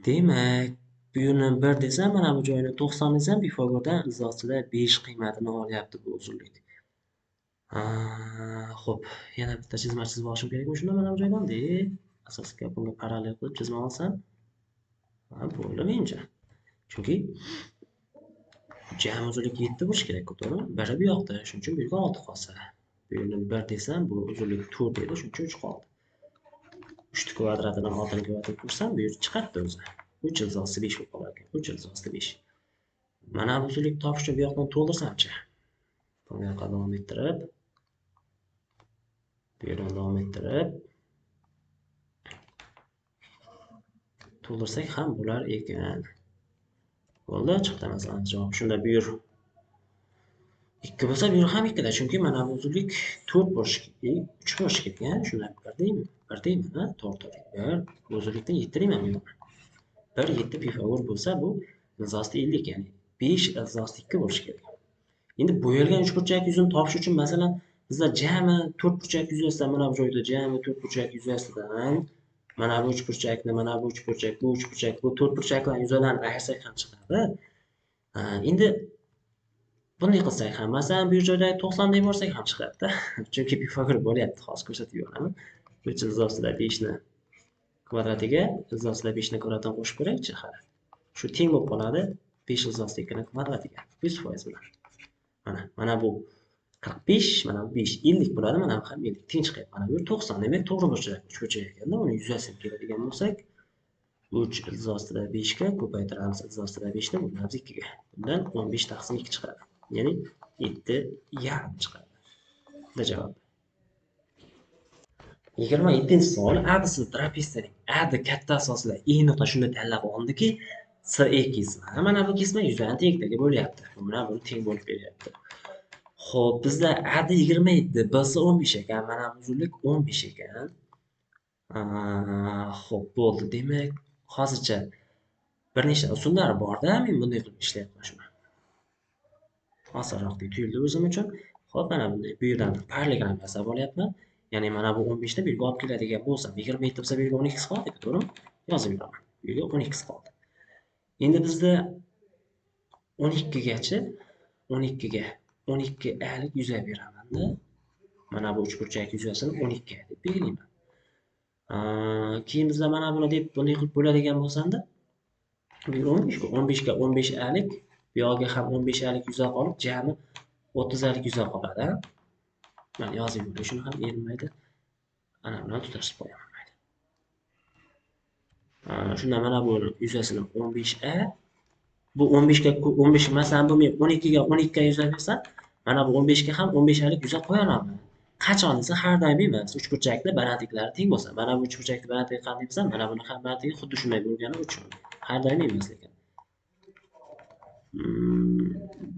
Demak, bu yerni 1 desam, mana bu joyni 90 desam, Pifagordan izosida 5 qiymatini olyapti bu uzunlik. Xo'p, yana bitta chizma chizib olishim kerakmi shunda mana bu joydan deb asosiy bunga parallel qilib chizma olsam, bo'ldi menimcha. Chunki jami uzunlik 7 bo'lishi kerak, to'g'rimi? Biri bu yoqda, shuning uchun bu yerga 6 qolsa. Bu yerni 1 desam, bu uzunlik 4 edi, shuning uchun 3 qoldi. 3 kvadratidan 6 ni kvadratga ko'rsam, bu yer chiqadi o'zi. 3 izosi 5 bo'lib qolar ekan. 3 izosi 5. Mana bu uzunlikni topish uchun bu yoqdan to'ldirsamchi. Bu yoqqa davom ettirib, bu yerdan davom ettirib to'ldirsak ham bo'lar ekan. Bo'ldi, chiqdi masalan javob. Shunda bu yer 2 bo'lsa, bu yer ham 2 da, chunki mana bu uzunlik 4 bo'lishi kerak, 3 bo'lishi kerak. Shunda 1 deymi? 1 deymi, ha? To'g'ri. 1 bu uzunlikdan 7 deyman men. 1 7 Pifagor bo'lsa, bu izosida 50, ya'ni 5 izosida 2 bo'lishi kerak. Endi bo'yalgan uchburchak yuzini topish uchun masalan bizlar jami 4 burchak yuzasidan mana bu joyda jami 4 burchak yuzasidan mana bu uchburchakni, mana bu uchburchak, bu uchburchak, bu 4 burchaklar yuzalarini ayirsak ham chiqadi. Endi bunday qilsak ham, masalan bu joyda 90 deb borsak ham chiqadi-da. Chunki Pifagor bo'lyapti, hozir ko'rsatib beraman. 3 izosida 5 ni kvadratiga izosida 5 ni kvadratidan qo'shib ko'raychi, hali. Shu teng bo'lib qoladi 5 izosida 2 ni kvadratiga 100% bilan. Mana bu 45, mana bu 5, 50 bo'ladi, mana bu ham 50. Teng chiqyapti. Mana bu 90. Demak, to'g'ri burchak, uchburchak ekanda, uni yuzasini keladigan bo'lsak, 3 izosida 5 ga ko'paytiramiz izosida 5 ni bo'lamiz 2 ga. Bundan 15 taqsim 2 chiqadi. Ya'ni 7,5 chiqadi. Bu javob. 27-savol. ABC trapezning AD katta asoslar E nuqta shunda tanlab olindiki, CE kesma. Mana bu kesma yuzani tengdagi bo'lyapti. Mana buni teng bo'lib beryapti. Xo'p, bizda AD 27, BC 15 ekan, mana bu uzunlik 15 ekan. Xo'p, bo'ldi. Demak, hozircha bir nechta usullari bor-da, men bunday qilib ishlayapman shuni. Osonroq tuyuldi o'zim uchun. Xo'p, mana bunday bu yerdan parallelogram yasab olyapman. Ya'ni mana bu 15 ni bu yerga olib keladigan bo'lsam, 27 bo'lsa bu yerga 12 qoldi, to'g'rimi? Yozib beraman. Bu yerga 12 qoldi. Endi bizda 12 gacha 12 ga 12 alik yuzak beraman-da. Mana bu uchburchak yuzasini 12 deb belgilayman. Keyin bizda mana buni deb bunday qilib bo'ladigan bo'lsanda, bu 15 ku, 15 ga 15 alik, bu yoqqa ham 15 alik yuzak qolib, jami 30 alik yuzak qoladi. Mana yozib yuboray, shuni ham erinmaydi. Ana buni tutashib qo'yaman. Shunda mana bu yuzasini 15a, bu 15 ga 15, masalan bu men 12 ga 12 ga yuzak bersam, mana bu 15 ga ham 15 alik yuzak qo'ya olaman. Qachon desa, har doim emas. Uchburchakni balandliklari teng bo'lsa, mana bu uchburchakni balandligi qanday bo'lsa, mana buni ham balandligi xuddi shunday bo'lgani uchun. Har doim emas lekin.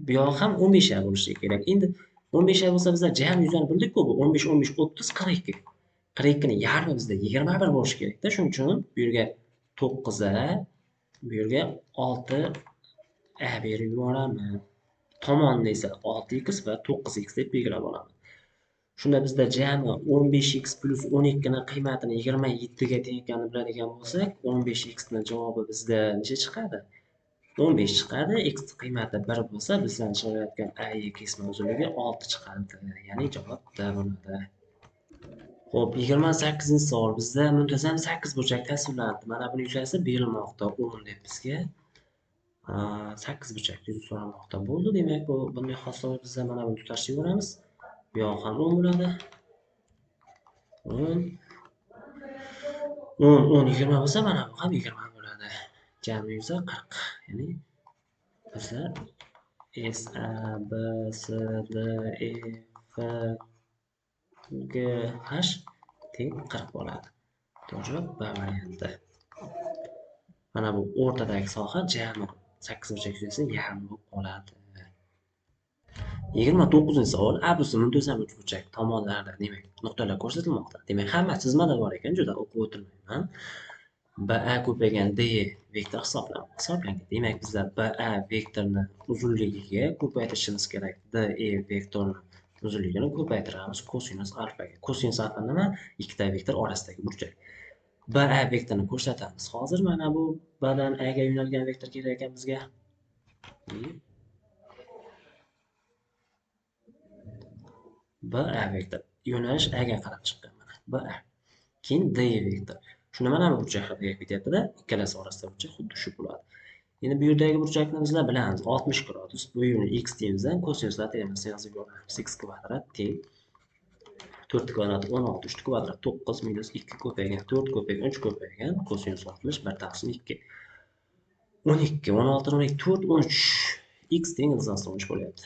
Bu yoq ham 15 ga bo'lishi kerak. Endi 15 ga bo'lsa bizlar jami yuzani bildik-ku, bu 15 15 30 42. 42 ni yarmi bizda 21 bo'lishi kerak-da. Shuning uchun bu yerga 9 a, bu yerga 6 a berib yuboraman. Tomonni esa 6x va 9x deb belgilab olaman. Shunda bizda jami 15x plus 12 ni qiymatini 27 ga teng ekanini biladigan bo'lsak, 15x ni javobi bizda necha chiqadi? 15 chiqadi. X qiymati 1 bo'lsa, bizdan so'rayotgan A kesma uzunligi 6 chiqadi. Ya'ni javob D bo'ladi. Xo'p, 28-savol. Bizda muntazam 8 burchak tasvirlandi. Mana buni yuzasi berilmoqda 10 deb bizga 8 burchak yuzi so'ralmoqda. Bo'ldi. Demak, bu bunday hosillar bizda mana buni tutashib yuboramiz. Bu yoq ham 10 bo'ladi. 10. 10, 10, 20 bo'lsa, mana bu ham 20 bo'ladi. Jami yuza 40. Ya'ni bizlar S, A, B, C, D, E, F, G, H teng 40 bo'ladi. To'g'ri, B varianti. Mana bu o'rtadagi soha jami 8 burchak yuzasining yarmi bo'lib qoladi. 29-savol. ABC muntazam uchburchak tomonlarida demak nuqtalar ko'rsatilmoqda. Demak, hamma chizmada bor ekan, juda o'qib o'tirmayman. BA ko'paygan DE vektor hisoblangan. Demak, bizlar BA vektorini uzunligiga ko'paytirishimiz kerak. DE vektorini uzunligini ko'paytiramiz kosinus alfaga. Kosinus alfa nima? Ikkita vektor orasidagi burchak. BA vektorini ko'rsatamiz. Hozir mana bu B'dan A'ga yo'nalgan vektor kerak ekan bizga. BA vektor yo'nalish A'ga qarab chiqqan mana. BA. Keyin D vektor. Shuni mana bu burchak haqida ketyapti-da, ikkalasi orasida burchak xuddi shu bo'ladi. Endi bu yerdagi burchakni bizlar bilamiz. 60 gradus. Bu yerni x deymiz-da, kosinus lateralni yozib yuboramiz. X kvadrat teng 4 kvadrat 16, 3 kvadrat 9 minus 2 ko'paygan 4 ko'paygan 3 ko'paygan kosinus 60 1 taqsim 2. 12, 16, 12, 4, 13. X teng ilzasi 13 bo'lyapti.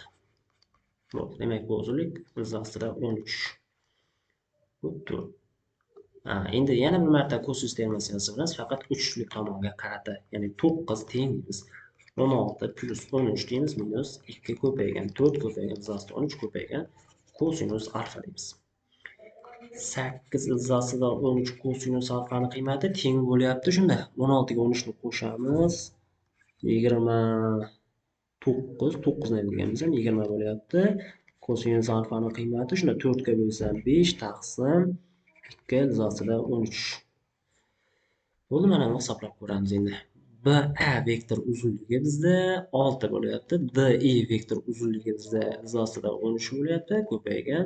Bo'ldi. Demak, bu uzunlik ilzasida 13. Bu 4. Endi yana bir marta kosinus termasi yozamiz, faqat uchlik tomonga qarata. Ya'ni 9 tengimiz 16 plus 13 deymiz minus 2 ko'paygan 4 ko'paygan ilzasida 13 ko'paygan kosinus alfa deymiz. 8 ilzasida 13 kosinus alfani qiymati teng bo'lyapti. Shunda 16 ga 13 ni qo'shamiz. 29, 9 ni bilganmiz ham 20 bo'lyapti. Kosinus alfani qiymati shunda 4 ga bo'lsam 5 taqsim 2 ilzasida 13. Bo'ldi, mana buni hisoblab ko'ramiz endi. BA vektor uzunligi bizda 6 bo'lyapti. DE vektor uzunligi bizda ilzasida 13 bo'lyapti. Ko'paygan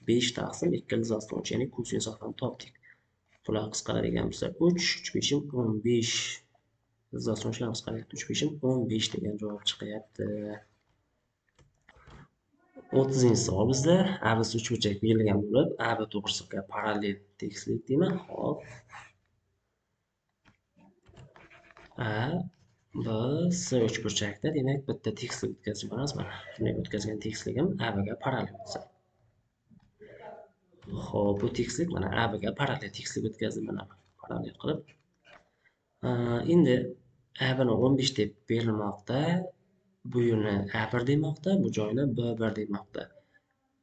5 taqsim 2 ilzasida 13, ya'ni kosinus alfani topdik. Bular qisqaradigan bo'lsa 3, 3 beshim 15. Ilzasida 13 qisqaryapti. 3 beshim 15 degan javob chiqyapti. 30-savol bizda ABC uchburchak berilgan bo'lib, AB to'g'risiga parallel tekislik deyman. Xo'p. A, B, C uchburchakda demak bitta tekislik o'tkazib yuboramiz. Mana shunday o'tkazgan tekisligim AB ga parallel bo'lsa. Xo'p, bu tekislik mana AB ga parallel tekislik o'tkazdim mana parallel qilib. Endi A1 ni 15 deb berilmoqda. Bu yerni A1 demoqda, bu joyni B1 demoqda.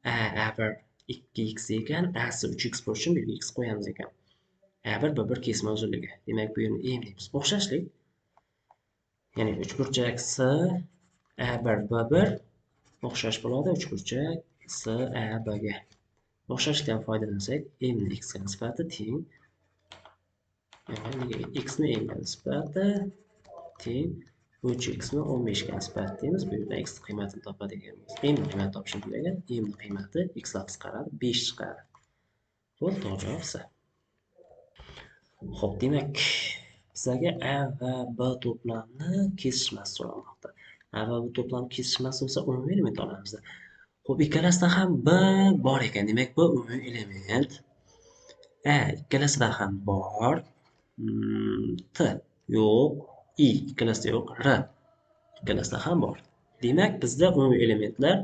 A1 2x ekan, A'si 3x bo'lishi uchun bu yerga x qo'yamiz ekan. A1 B1 kesma uzunligi. Demak, bu yerni em deymiz. O'xshashlik. Ya'ni uchburchak C A1 B1 o'xshash bo'ladi uchburchak C A B ga. O'xshashlikdan foydalansak, m ni x ga nisbati teng x ni m ga nisbati teng 3x ni 15 ga nisbati deymiz. Bu yerda x qiymatini topadiganmiz. M ni qiymatini topishimiz kerak. M ni qiymati x lar qisqaradi, 5 chiqadi. Bo'ldi, to'g'ri javob C. Xo'p, demak, bizlarga A va B to'plamni kesishmasi so'ralmoqda. A va B to'plam kesishmasi bo'lsa, umumiy element olamiz. Xo'p, ikkalasida ham B bor ekan. Demak, B umumiy element. A ikkalasida ham bor. T yo'q, I ikkalasida yo'q, R ikkalasida ham bor. Demak, bizda umumiy elementlar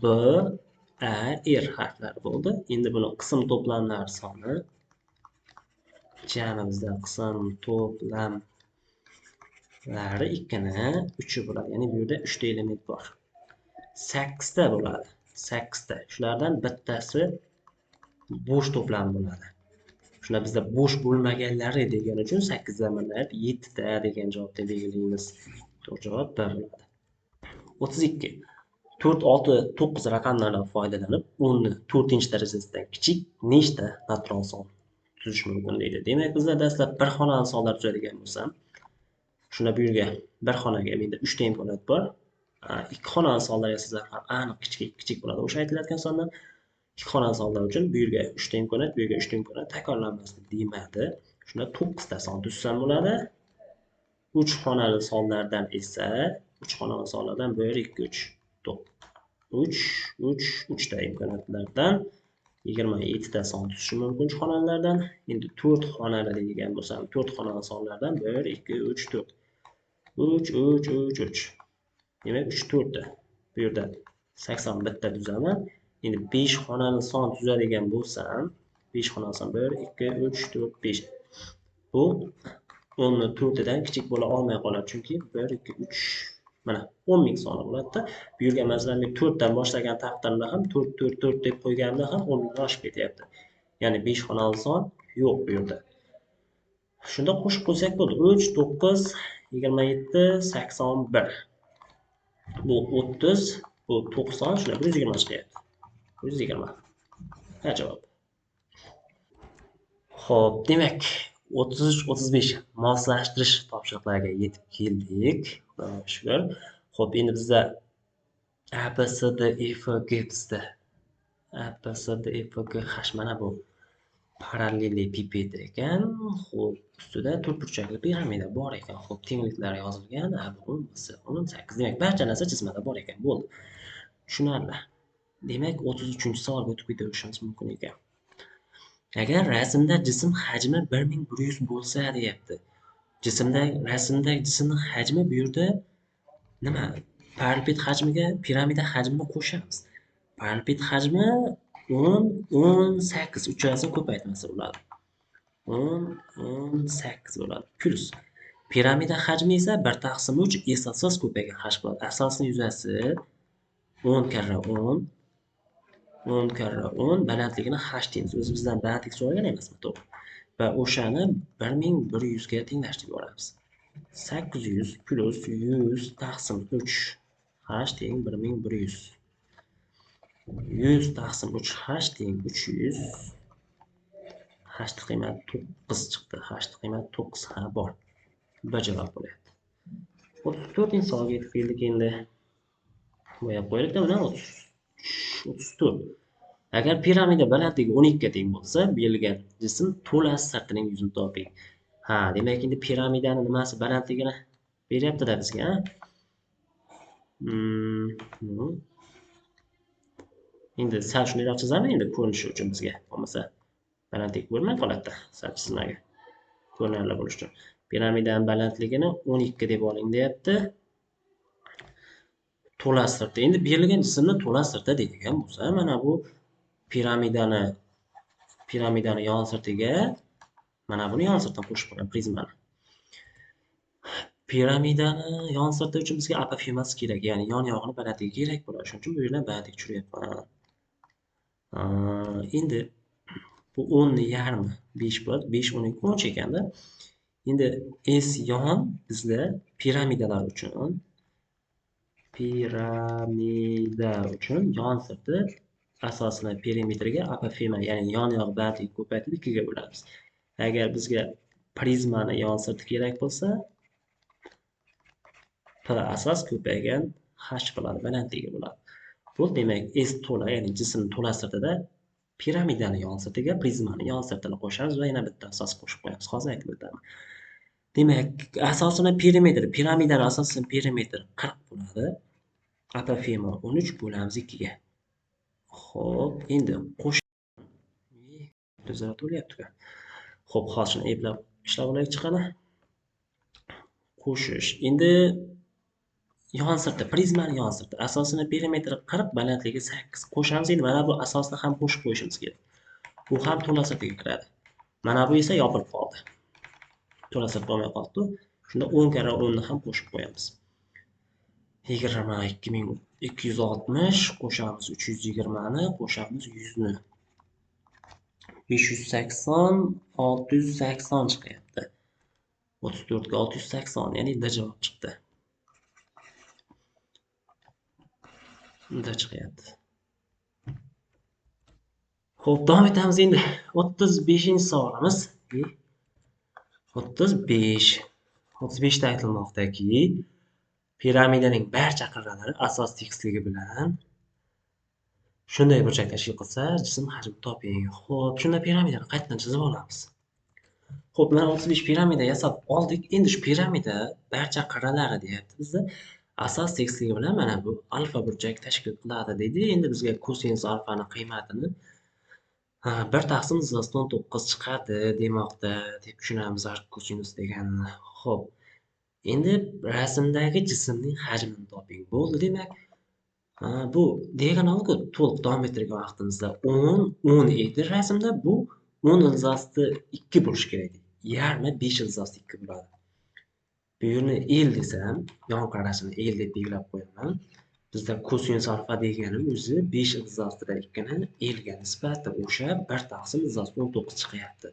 B, A, R harflari bo'ldi. Endi buni qism to'plamlar soni jami bizda qism to'plamlari 2 ni 3 bo'ladi. Ya'ni bu yerda 3 ta element bor. 8 ta bo'ladi. 8 ta. Shulardan bittasi bo'sh to'plam bo'ladi. Shunda bizda bo'sh bo'lmaganlari degan uchun 8 dan manlayib 7 ta degan javobni belgilaymiz. To'g'ri javob B bo'ladi. 32. 4, 6, 9 raqamlardan foydalanib 10 ni 4-darajasidan kichik nechta natural son tuzish mumkin deydi. Demak, bizda dastlab bir xonali sonlar tuzadigan bo'lsam, shunda bu yerga bir xonaga menda 3 ta imkoniyat bor. Ikki xonali sonlar yasasam ham aniq kichik bo'ladi. O'sha aytilayotgan sondan ikki xonali sonlar uchun bu yerga 3 ta imkoniyat, bu yerga 3 ta imkoniyat takrorlanmaslik deymadi. Shunda 9 ta son tuzsam bo'ladi. 3 xonali sonlardan esa 3 xonali sonlardan 1, 2, 3, 3 ta imkoniyatlardan 27 ta son tuzishi mumkin xonalardan. Endi 4 xonali degan bo'lsam, 4 xonali sonlardan 1, 2, 3, 4. 3, 3, 3, 3. Demak, 3 4 ta. Bu yerda 81 ta tuzaman. Endi 5 xonali son tuzadigan bo'lsam, 5 xonali son 1, 2, 3, 4, 5. Bu 10 ni 4 dan kichik bo'la olmay qoladi, chunki 1, 2, 3 mana 10 ming soni bo'ladi-da. Bu yerga masalan men 4 dan boshlagan taqdirda ham 4 4 4 deb qo'yganimda ham 10 ming oshib ketyapti. Ya'ni 5 xonali son yo'q bu yerda. Shunda qo'shib qo'ysak bo'ldi. 3, 9, 27, 81. Bu 30, bu 90, shunda 120 chiqyapti. 120. Ha javob. Xo'p, demak 33 35 moslashtirish topshiriqlariga yetib keldik. Xudoga shukr. Xo'p, endi bizda ABCD EFG bizda ABCD EFG H mana bu parallelipiped ekan. Xo'p, ustida to'rtburchakli piramida bor ekan. Xo'p, tengliklar yozilgan. Bu 8. Demak, barcha narsa chizmada bor ekan. Bo'ldi. Tushunarli. Demak, 33-savolga o'tib ketaverishimiz mumkin ekan. Agar rasmda jism hajmi 1100 bo'lsa deyapti. Rasmda jismning hajmi bu yerda nima? Paralleliped hajmiga piramida hajmini qo'shamiz. Paralleliped hajmi 10, 18 uchalasi ko'paytmasa bo'ladi. 10, 18 bo'ladi. Plus piramida hajmi esa 1/3 s asos ko'paygan h bo'ladi. Asosning yuzasi 10 karra 10 10 karra 10 balandligini h deymiz. O'zi bizdan balandlik so'ragan emasmi? To'g'ri. Va o'shani 1100 ga tenglashtirib yuboramiz. 800 plus 100 taqsim 3 h teng 1100. 100 taqsim 3 h teng 300. H qiymati 9 chiqdi. H qiymati 9 ha bor. Bir javob bo'lyapti. 34-savolga yetib keldik endi. Bo'yab qo'yaylik-da buni 34. Agar piramida balandligi 12 ga teng bo'lsa, berilgan jism to'la sirtining yuzini toping. Ha, demak endi piramidani nimasi balandligini beryapti-da bizga. Endi sal shunday chizamiz endi ko'rinishi uchun bizga. Bo'lmasa balandlik bo'lmay qoladi-da, sal chizmaga. Ko'rinarli bo'lish uchun. Piramidaning balandligini 12 deb oling deyapti. To'la sirti. Endi berilgan jismni to'la sirti deydigan bo'lsa, mana bu piramidani yon sirtiga mana buni yon sirtdan qo'shib qo'yamiz, prizmani. Piramidani yon sirti uchun bizga apofemasi kerak, ya'ni yon yog'ini balandligi kerak bo'ladi. Shuning uchun bu yerdan balandlik tushiryapman. Endi bu 10 ni yarmi 5 bo'ladi. 5 12 10 ekanda. Endi S yon bizda piramida uchun yon sirti asosini perimetriga apofema, ya'ni yon yog' balandligi ko'paytirib 2 ga bo'lamiz. Agar bizga prizmani yon sirti kerak bo'lsa, P asos ko'paygan H bo'ladi, balandligi bo'ladi. Bu demak S to'la, ya'ni jism to'la sirtida piramidani yon sirtiga prizmani yon sirtini qo'shamiz va yana bitta asos qo'shib qo'yamiz. Hozir aytib o'taman. Demak, asosini piramidani asosini perimetri 40 bo'ladi. Apofema 13 bo'lamiz 2 ga. Xo'p, endi qo'sh to'lyapti-ku. Xo'p, hozir shuni eplab ishlab olaylik chiqani. Qo'shish. Endi yon sirti, prizmani yon sirti. Asosini perimetri 40, balandligi 8. Qo'shamiz. Endi mana bu asosni ham qo'shib qo'yishimiz kerak. Bu ham to'la sirtiga kiradi. Mana bu esa yopilib qoldi. To'la sirt bo'lmay qoldi. Shunda 10 karra 10 ni ham qo'shib qo'yamiz. 22260 qo'shamiz 320 ni, qo'shamiz 100 ni. 580 680 chiqyapti. 34 ga 680, ya'ni D javob chiqdi. D chiqyapti. Xo'p, davom etamiz endi. 35-savolimiz. 35 da aytilmoqdaki, piramidaning barcha qirralari asos tekisligi bilan shunday burchak tashkil qilsa, jism hajmini toping. Xo'p, shunda piramidani qaytadan chizib olamiz. Xo'p, mana 35 piramida yasab oldik. Endi shu piramida barcha qirralari deyapti bizda. Asos tekisligi bilan mana bu alfa burchak tashkil qiladi deydi. Endi bizga kosinus alfaning qiymatini 1 taqsim izohdan 9 chiqadi demoqda deb tushunamiz kosinus deganini. Xo'p, endi rasmdagi jismning hajmini toping. Bo'ldi, demak, bu diagonalga to'liq davom ettirgan vaqtimizda 10 edi rasmda, bu 10 ilzosni 2 bo'lishi kerak. Yarmi 5 ilzosni 2 bo'ladi. Bu yerni el desam, yon qarashini el deb belgilab qo'yaman. Bizda kosinus alfa deganim o'zi 5 ilzosida 2 ni elga nisbati o'sha 1 taqsim ilzos 19 chiqyapti.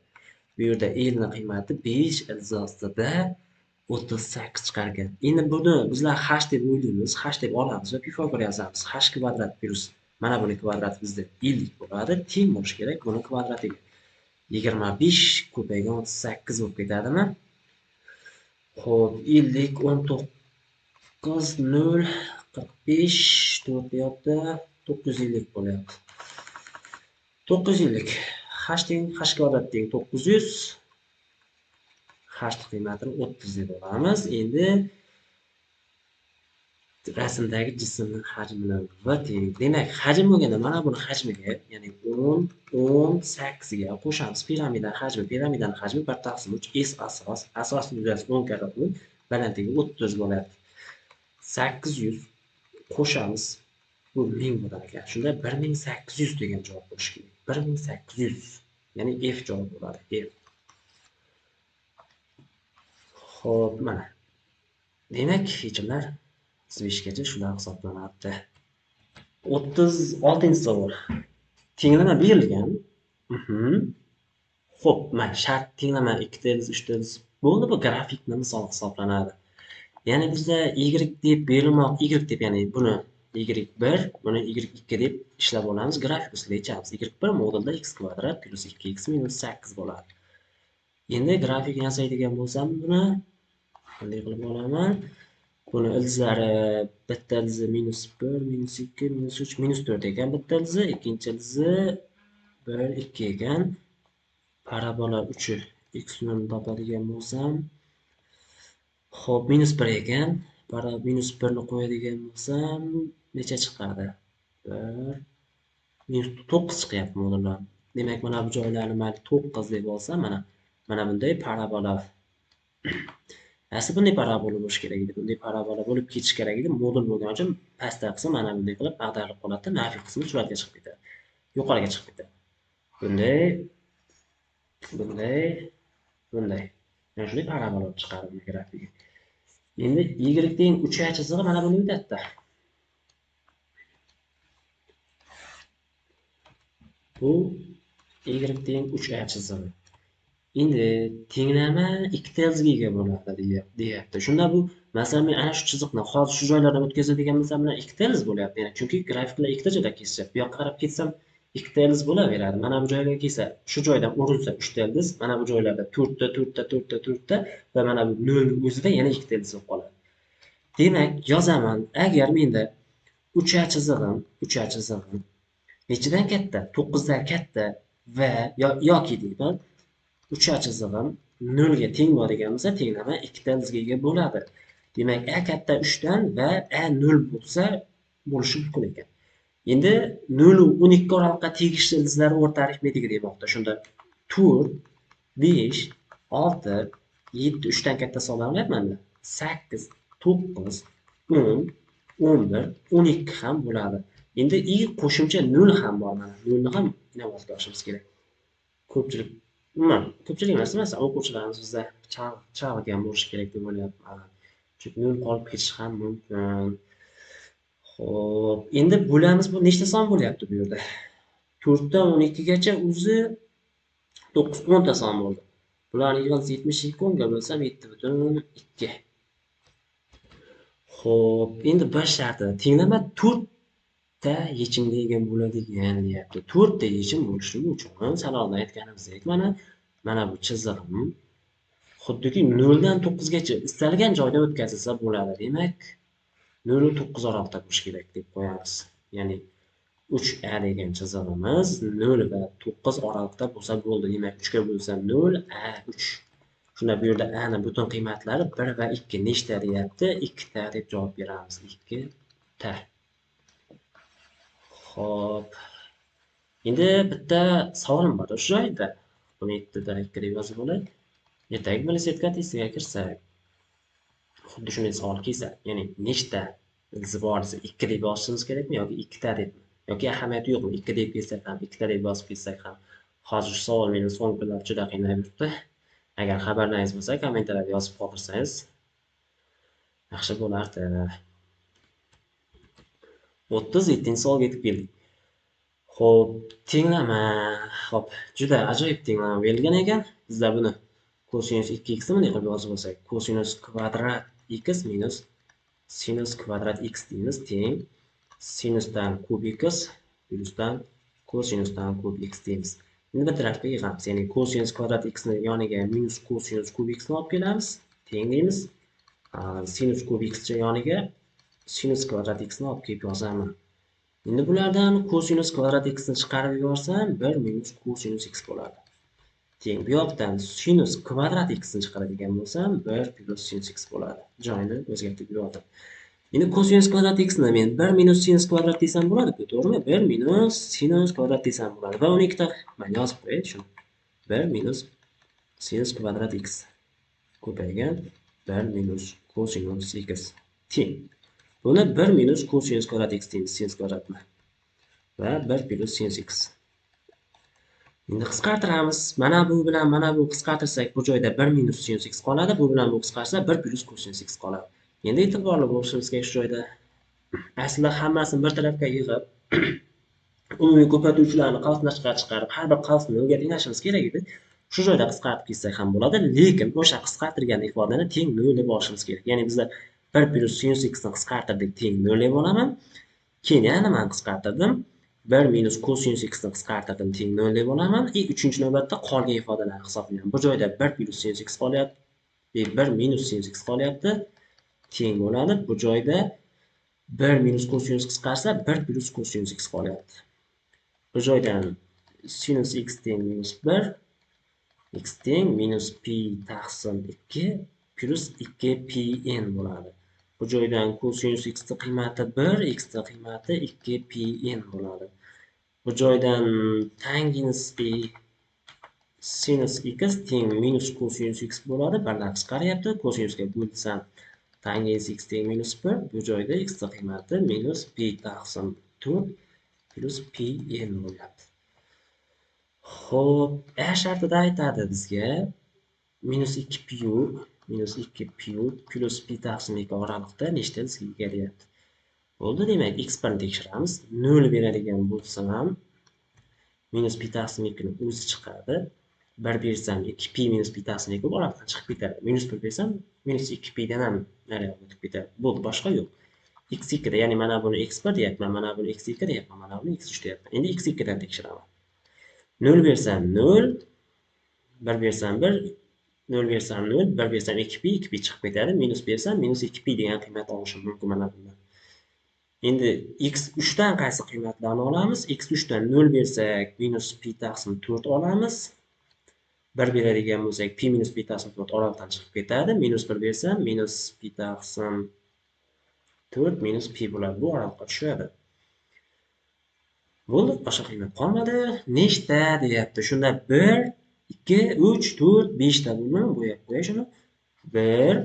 Bu yerda elning qiymati 5 ilzosida 38 chiqar ekan. Endi buni bizlar h deb o'ylaymiz, h deb olamiz va Pifagor yozamiz. H kvadrat plus mana buni kvadrati bizda 50 bo'ladi, teng bo'lishi kerak buni kvadratiga. 25 ko'paygan 38 bo'lib ketadimi? Xo'p, 50 19 0 45 4 yoqda 950 bo'lyapti. 950 h teng h kvadrat teng 900, h qiymatini 30 deb olamiz. Endi rasmdagi jismning hajmini va teng. Demak, hajm bo'lganda mana buni hajmiga, ya'ni 8 ga qo'shamiz. Piramidaning hajmi 1 taqsim 3 s asos. Asosning yuzasi 10 karra 10, balandligi 30 bo'lyapti. 800 qo'shamiz. Bu 1000 bo'lar ekan. Shunda 1800 degan javob bo'lishi kerak. 1800. Ya'ni F javob bo'ladi. F. Xo'p, mana. Demak, yechimlar 35 gacha shular hisoblanadi. 36-savol. Tenglama berilgan. Xo'p, mana shart tenglama 2 3 bo'ldi. Bu grafikning misoli hisoblanadi. Ya'ni bizda y deb berilmoq, y deb, ya'ni buni y1, buni y2 deb ishlab olamiz. Grafik usulida yechamiz. y1 modulda x kvadrat plus 2x minus 8 bo'ladi. Endi grafik yasaydigan bo'lsam, buni qanday qilib olaman? Buni ildizlari bitta ildizi minus 1, minus 2, minus 3, minus 4 ekan bitta ildizi, ikkinchi ildizi 1, 2 ekan. Parabola 3 x0 topadigan bo'lsam, xo'p, minus 1 ekan. Minus 1 ni qo'yadigan bo'lsam, necha chiqadi? 1 minus 9 chiqyapti modullar. Demak, mana bu joylarni mayli 9 deb olsam, mana bunday parabola. Asli bunday parabola bo'lishi kerak edi. Bunday parabola bo'lib ketish kerak edi. Modul bo'lgani uchun pastda qismi mana bunday qilib ag'darilib qoladi, nafiy qismi suratga chiqib ketadi. Yuqoriga chiqib ketadi. Bunday. Mana shunday parabola chiqarib grafiki. Endi y teng 3 chizig'i mana buni o'tadi. Bu y teng 3 chizig'i. Endi tenglama ikkita ildiziga ega bo'ladi deyapti. Shunda bu, masalan, men ana shu chiziqni hozir shu joylardan o'tkazadigan bo'lsam, bilan ikkita ildiz bo'lyapti. Ya'ni chunki grafiklar ikkita joyda kesishadi. Bu yoqqa qarab ketsam, ikkita ildiz bo'laveradi. Mana bu joyga kelsa, shu joydan urilsa 3 ta ildiz, mana bu joylarda 4 ta va mana bu 0 ning o'zida yana ikkita ildiz bo'lib qoladi. Demak, yozaman, agar menda 3 chizig'im nechidan katta? 9 dan katta va yoki deyman 3 chizig'im 0 ga teng bo'ladigan bo'lsa, tenglama ikkita ildizga ega bo'ladi. Demak, a katta 3 dan va a 0 bo'lsa, bo'lishi mumkin ekan. Endi 0 u 12 oraliqqa tegishli ildizlar o'rta arifmetiki demoqda. Shunda 4, 5, 6, 7 3 dan katta hisoblayapman-da. 8, 9, 10, 11, 12 ham bo'ladi. Endi i qo'shimcha 0 ham bor mana. 0 ni ham inobatga olishimiz kerak. Ko'pchilik emas, o'quvchilarimiz bizda chalg'igan bo'lishi kerak deb o'ylayapman. Chunki 0 qolib ketishi ham mumkin. Xo'p, endi bo'lamiz, bu nechta son bo'lyapti bu yerda? 4 dan 12 gacha o'zi 9 10 ta son bo'ldi. Bularning yig'indisi 72 10 ga bo'lsam 7,2. Xo'p, endi bir sharti tenglama 4 ta yechimga ega bo'ladigan deyapti. 4 ta yechim bo'lishi uchun savolda aytganimizdek, mana bu chizig'im xuddiki 0 dan 9 gacha istalgan joyda o'tkazilsa bo'ladi. Demak, 0 u 9 oraliqda bo'lishi kerak deb qo'yamiz. Ya'ni 3a degan chizig'imiz 0 va 9 oraliqda bo'lsa bo'ldi. Demak, 3 ga bo'lsam 0, a 3. Shunda bu yerda a ning butun qiymatlari 1 va 2 nechta deyapti? 2 ta deb javob beramiz. 2 ta. Xo'p. Endi bitta savolim bor o'sha joyda. Buni 7 dan 2 deb yozib olay. Ertaga velosipedga testiga kirsak, xuddi shunday savol kelsa, ya'ni nechta ildizi bor desa 2 deb yozishimiz kerakmi yoki 2 ta debmi? Yoki ahamiyati yo'qmi? 2 deb kelsak ham, 2 ta deb yozib kelsak ham. Hozir shu savol meni so'nggi kunlarda juda qiynab yuribdi. Agar xabarlaringiz bo'lsa, kommentariyada yozib qoldirsangiz yaxshi bo'lardi. 37-chi savolga yetib keldik. Xo'p, tenglama. Xo'p, juda ajoyib tenglama berilgan ekan. Bizlar buni kosinus 2x nima qilib yozib olsak, kosinus kvadrat x minus sinus kvadrat x deymiz teng sinusdan kub x plyusdan kosinusdan kub x deymiz. Endi bir tarafga yig'amiz. Ya'ni kosinus kvadrat x ni yoniga minus kosinus kub x ni olib kelamiz. Teng deymiz. Sinus kub x yoniga sinus kvadrat x ni olib kelib yozaman. Endi bulardan kosinus kvadrat x ni chiqarib yuborsam 1 minus kosinus x bo'ladi. Teng bu yoqdan sinus kvadrat x ni chiqaradigan bo'lsam 1 plus sinus x bo'ladi. Joyini o'zgartirib yubordim. Endi kosinus kvadrat x ni men 1 minus sinus kvadrat desam bo'ladi-ku, to'g'rimi? 1 minus sinus kvadrat desam bo'ladi. Va uni ikkita men yozib qo'yay shuni. 1 minus sinus kvadrat x ko'paygan 1 minus kosinus x teng. Buni 1 minus kosinus kvadrat x deymiz, sinus kvadratni. Va 1 plus sinus x. Endi qisqartiramiz. Mana bu bilan mana bu qisqartirsak, bu joyda 1 minus sinus x qoladi. Bu bilan bu qisqarsa 1 plus kosinus x qoladi. Endi e'tiborli bo'lishimiz kerak shu joyda. Aslida hammasini bir tarafga yig'ib, umumiy ko'paytuvchilarni qavsdan chiqarib, har bir qavsni nolga tenglashimiz kerak edi. Shu joyda qisqartib kelsak ham bo'ladi, lekin o'sha qisqartirgan ifodani teng 0 deb olishimiz kerak. Ya'ni bizlar 1 plus sinus x ni qisqartirdik, teng 0 deb olaman. Keyin yana nimani qisqartirdim? 1 minus kosinus x ni qisqartirdim, teng 0 deb olaman. 3-chi navbatda qolgan ifodalarni hisoblayman. Bu joyda 1 plus sinus x qolyapti, 1 minus sinus x qolyapti, teng bo'ladi. Bu joyda 1 minus kosinus qisqarsa 1 plus kosinus x qolyapti. Bu joydan sinus x teng minus 1, x teng minus pi taqsim 2 plus 2 pi n bo'ladi. Bu joydan kosinus x ni qiymati 1, x ni qiymati 2 pi n bo'ladi. Bu joydan tangens sinus x teng minus kosinus x bo'ladi. Birlar qisqaryapti. Kosinusga bo'lsam tangens x teng minus 1. Bu joyda x ni qiymati minus pi taqsim 4 plus pi n bo'lyapti. Xo'p, a shartida aytadi bizga minus 2 pi plus pi taqsim 2 oraliqda nechta ildiziga ega deyapti. Bo'ldi, demak x1 ni tekshiramiz. 0 beradigan bo'lsa ham minus pi taqsim 2 ni o'zi chiqadi. 1 bersam 2 pi minus pi taqsim 2 oraliqdan chiqib ketadi. Minus 1 bersam minus 2 pi dan ham nariyoqqa o'tib ketadi. Bo'ldi, boshqa yo'q. x2 da, ya'ni mana buni x1 deyapman, mana buni x2 deyapman, mana buni x3 deyapman. Endi x2 dan tekshiraman. 0 bersam 0, 1 bersam 1, 0 bersam 0, 1 bersam 2 pi chiqib ketadi. Minus bersam minus 2 pi degan qiymat olishim mumkin mana bundan. Endi x3 dan qaysi qiymatlarni olamiz? x3 dan 0 bersak minus pi taqsim 4 olamiz. 1 beradigan bo'lsak pi minus pi taqsim 4 oraliqdan chiqib ketadi. Minus 1 bersam minus pi taqsim 4 minus pi bo'ladi. Bu oraliqqa tushadi. Bo'ldi, boshqa qiymat qolmadi. Nechta deyapti? Shunda 1, 2, 3, 4, 5 ta bo'lgan. Bo'yab qo'yay shuni. 1,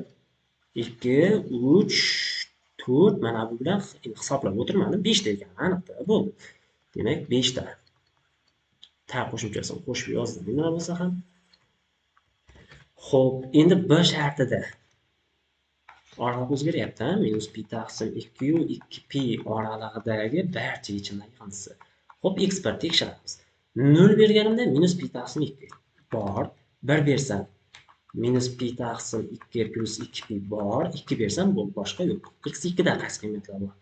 2, 3, 4, mana bu bilan hisoblab o'tirmadim. 5 ta ekan, aniqda. Bo'ldi. Demak, 5 ta. Ta qo'shimchasini qo'shib yozdim. Nima bo'lsa ham. Xo'p, endi b shartida oraliq o'zgaryapti, minus pi taqsim 2 yu 2 pi oralig'idagi barcha yechimlar yig'indisi. Xo'p, x1 tekshiramiz. 0 berganimda minus pi taqsim 2 bor. 1 bersam minus pi taqsim 2 plus 2 pi bor. 2 bersam bu boshqa yo'q. x2 da qaysi qiymatlar bor?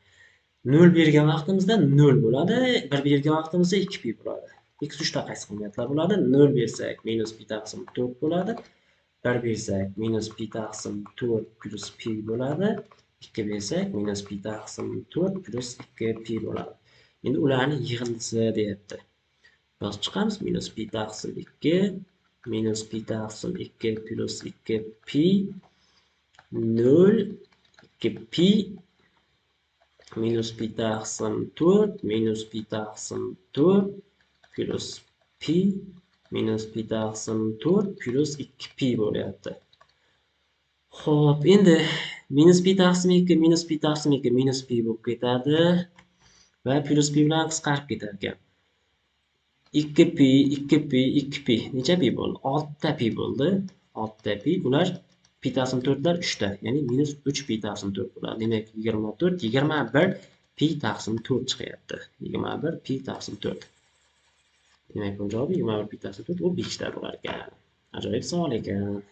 0 bergan vaqtimizda 0 bo'ladi, 1 bergan vaqtimizda 2 pi bo'ladi. x3 da qaysi qiymatlar bo'ladi? 0 bersak minus pi taqsim 4 bo'ladi. 1 bersak minus pi taqsim 4 plus pi bo'ladi. 2 bersak minus pi taqsim 4 plus 2 pi bo'ladi. Endi ularni yig'indisi deyapti. Yozib chiqamiz. Minus pi taqsim 2 minus pi taqsim 2 plus 2 pi 0 2 pi minus pi taqsim 4 minus pi taqsim 4 plus pi minus pi taqsim 4 plus 2pi bo'lyapti. Xo'p, endi minus pi taqsim 2 minus pi taqsim 2 minus pi bo'lib ketadi va plus pi bilan qisqarib ketar ekan. 2pi 2pi 2pi necha pi bo'ldi? 6 ta pi bo'ldi. 6 ta pi. Ular pi taqsim 4 lar 3 ta, ya'ni minus 3 pi taqsim 4 bo'ladi. Demak 24 21 pi taqsim 4 chiqyapti. 21 pi taqsim 4. Demak bu javob 21 pi taqsim 4 u 5 ta bo'lar ekan. Ajoyib savol ekan.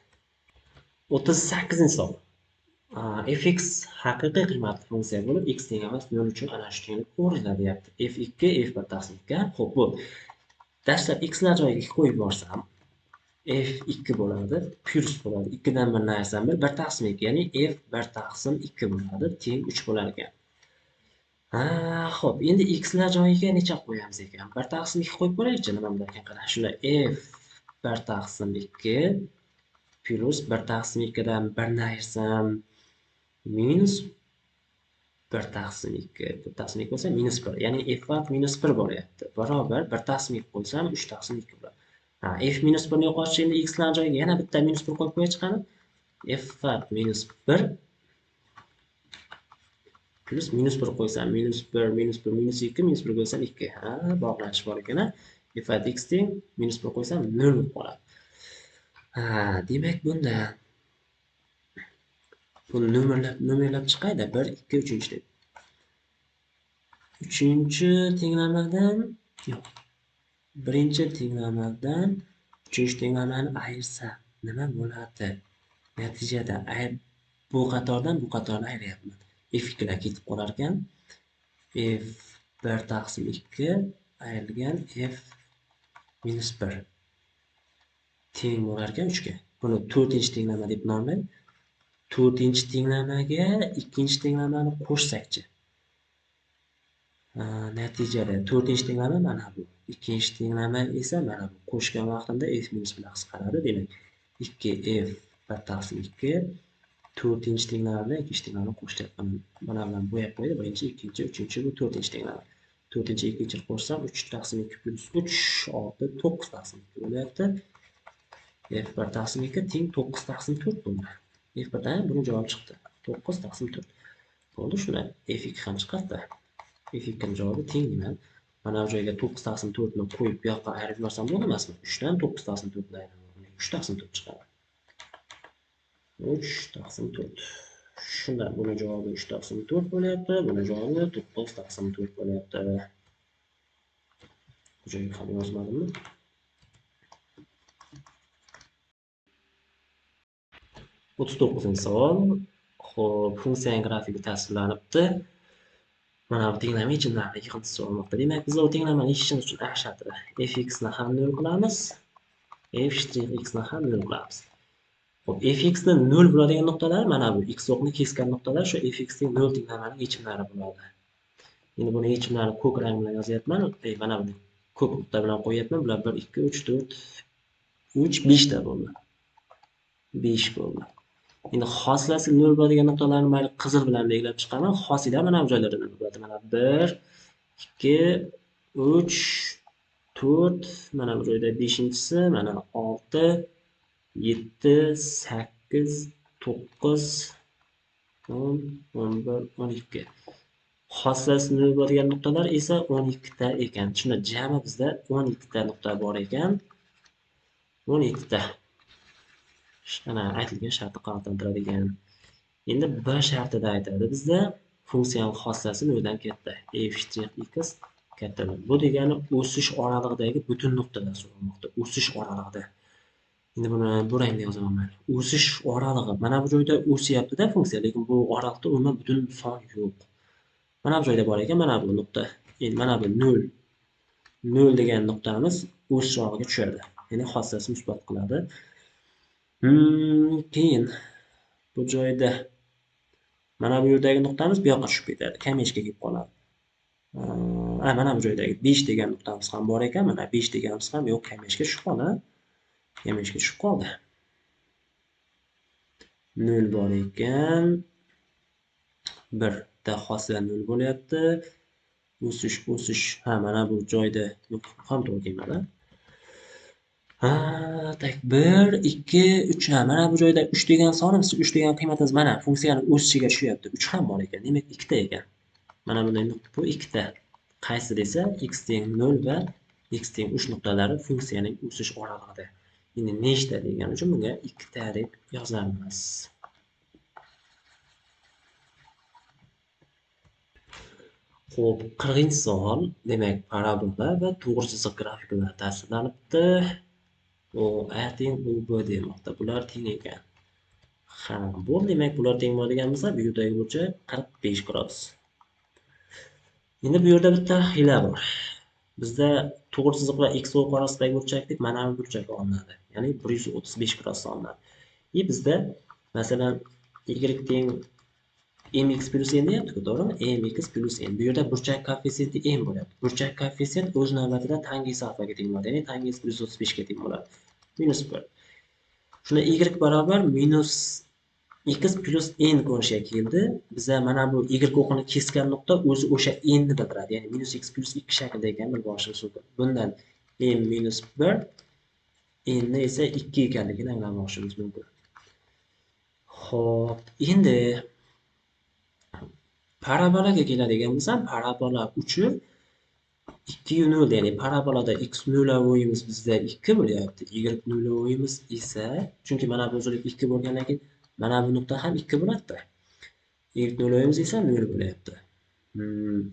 38-savol. fx haqiqiy qiymatli funksiya bo'lib x teng emas 0 uchun ana shu tenglik o'rnida deyapti. f2 f1 taqsim 2. Xo'p, bu dastlab x lar joyiga 2 qo'yib yuborsam f2 bo'ladi, plus bo'ladi. 2 dan 1 ayrsam 1 taqsim 2, ya'ni f1 taqsim 2 bo'ladi, teng 3 bo'lar ekan. Xo'p, endi x lar joyiga necha qo'yamiz ekan? 1 taqsim 2 qo'yib ko'raylikchi, nima bo'lar ekan qarang. Shunda f1 taqsim 2 plus 1 taqsim 2 dan 1 ni ayrsam minus 1 taqsim 2. 1 taqsim 2 bo'lsa minus 1. Ya'ni f1 minus 1 bo'lyapti. Barobar 1 taqsim 2 qo'ysam 3 taqsim 2 bo'ladi. F minus 1 ni yo'qotish endi x lar joyiga yana bitta minus 1 qo'yib qo'ya chiqadi. f1 minus 1 plus minus 1 qo'ysam minus 1 minus 1 minus 2 minus 1 qo'ysam 2. Bog'lanish bor ekan. f1 x teng minus 1 qo'ysam 0 bo'lib qoladi. Demak bunda buni nomerlab chiqayda 1 2 3 deb. 3-chi tenglamadan yo'q. 1-chi tenglamadan 3-chi tenglamani ayirsa nima bo'ladi? Natijada bu qatordan bu qatorni ayiryapman. f2 lar ketib qolar ekan. f1 taqsim 2 ayrilgan f minus 1 teng bo'lar ekan 3 ga. Buni 4-chi tenglama deb nomlayman. 4-chi tenglamaga 2-chi tenglamani qo'shsakchi. Natijada 4-chi tenglama mana bu. 2-chi tenglama esa mana bu. Qo'shgan vaqtimda f minus bilan qisqaradi. Demak 2f 1 taqsim 2 4-chi tenglama bilan 2-chi tenglamani qo'shyapman. Mana bilan bo'yab qo'ydi. 1-chi, 2-chi, 3-chi bu 4-chi tenglama. 4-chi 2-chi qo'shsam 3 taqsim 2 plus 3 6 9 taqsim 2 bo'lyapti. f1 taqsim 2 teng 9 taqsim 4 bo'ldi. f1 dan buni javob chiqdi. 9 taqsim 4. Bo'ldi, shunda f2 ham chiqadi. f2 ning javobi teng nima? Mana bu joyga 9 taqsim 4 ni qo'yib bu yoqqa ayirib yuborsam bo'lamasmi? 3 dan 9 taqsim 4 ni ayirib 3 taqsim 4 chiqadi. 3 taqsim 4. Shunda buni javobi 3 taqsim 4 bo'lyapti. Buni javobi 9 taqsim 4 bo'lyapti. Bu joyga ham yozmadimmi? 39-savol. Xo'p, funksiyaning grafiki tasvirlanibdi. Mana bu tenglama yechimlarini yig'indisi so'ralmoqda. Demak, biz bu tenglamani yechishimiz uchun A sharti fx ni ham 0 qilamiz, f'(x) ni ham 0 qilamiz. Xo'p, fx ni 0 bo'ladigan nuqtalar mana bu x o'qni kesgan nuqtalar shu fx ning 0 tenglamani yechimlari bo'ladi. Endi buni yechimlarini ko'k rang bilan yozyapman. Mana buni ko'k nuqta bilan qo'yapman. Bular 1 2 3 4 3 5 ta bo'ldi. 5 bo'ldi. Endi hosilasi 0 bo'ladigan nuqtalarni mayli qizil bilan belgilab chiqaman. Hosila mana bu joylarda 0 bo'ladi. Mana 1 2 3 4 mana bu joyda 5-inchisi, mana 6 7 8 9 10 11 12. Hosilasi 0 bo'ladigan nuqtalar esa 12 ta ekan. Shunda jami bizda 12 ta nuqta bor ekan. 12 ta. Mana aytilgan shartni qanoatlantiradigan. Endi b shartida aytadi bizda funksiyaning hosilasi 0 dan katta. f'(x) katta. Bu degani o'sish oralig'idagi butun nuqtalar so'ralmoqda. O'sish oralig'ida. Endi buni bu rangda yozaman men. O'sish oralig'i. Mana bu joyda o'syapti-da funksiya, lekin bu oraliqda umuman butun son yo'q. Mana bu joyda bor ekan, mana bu nuqta. Endi mana bu 0. 0 degan nuqtamiz o'sish oraligiga tushadi. Ya'ni hosilasi musbat qiladi. Keyin bu joyda mana bu yerdagi nuqtamiz bu yoqqa tushib ketadi. Kamechka kelib qoladi. Mana bu joydagi 5 degan nuqtamiz ham bor ekan. Mana 5 deganimiz ham yo'q, kamechka tushib qoldi. Kamechka tushib qoldi. 0 bor ekan. 1 da hosila 0 bo'lyapti. o'sish. Ha, mana bu joyda yo'q, ham to'g'ri kelmadi. Ha, tak 1, 2, 3. Ha, mana bu joyda 3 degan sonimiz, 3 degan qiymatimiz mana funksiyani o'sishiga tushyapti. 3 ham bor ekan. Demak, 2 ta ekan. Mana bunday nuqta bu 2 ta. Qaysi desa, x teng 0 va x teng 3 nuqtalari funksiyaning o'sish oralig'ida. Endi nechta degan uchun bunga 2 ta deb yozamiz. Xo'p, 40-savol. Demak, parabola va to'g'ri chiziq grafiklar tasvirlanibdi. U a teng u b demoqda. Bular teng ekan. Ha, bu demak bular teng bo'ladigan bo'lsa, bu yerdagi burchak 45 gradus. Endi bu yerda bitta hiyla bor. Bizda to'g'ri chiziq va x o'q orasidagi burchak deb mana bu burchak olinadi. Ya'ni 135 gradus olinadi. Bizda masalan y teng mx plus n deyapti-ku, to'g'rimi? Mx plus n. Bu yerda burchak koeffitsiyenti n bo'lyapti. Burchak koeffitsiyent o'z navbatida tangens alfaga teng bo'ladi. Ya'ni tangens 135 ga teng bo'ladi. Minus 1. Shunda y barobar minus x plus n ko'rinishga keldi. Biza mana bu y o'qini kesgan nuqta o'zi o'sha n ni bildiradi. Ya'ni minus x plus 2 shaklida ekan bilib olishimiz mumkin. Bundan n minus 1, n ni esa 2 ekanligini anglab olishimiz mumkin. Xo'p, endi parabolaga keladigan bo'lsam, parabola uchi 2 0, ya'ni parabolada x nulavoyimiz bizda 2 bo'lyapti. Y nulavoyimiz esa, chunki mana bu uzunlik 2 bo'lgandan keyin mana bu nuqta ham 2 bo'ladi-da. Y nulavoyimiz esa 0 bo'lyapti.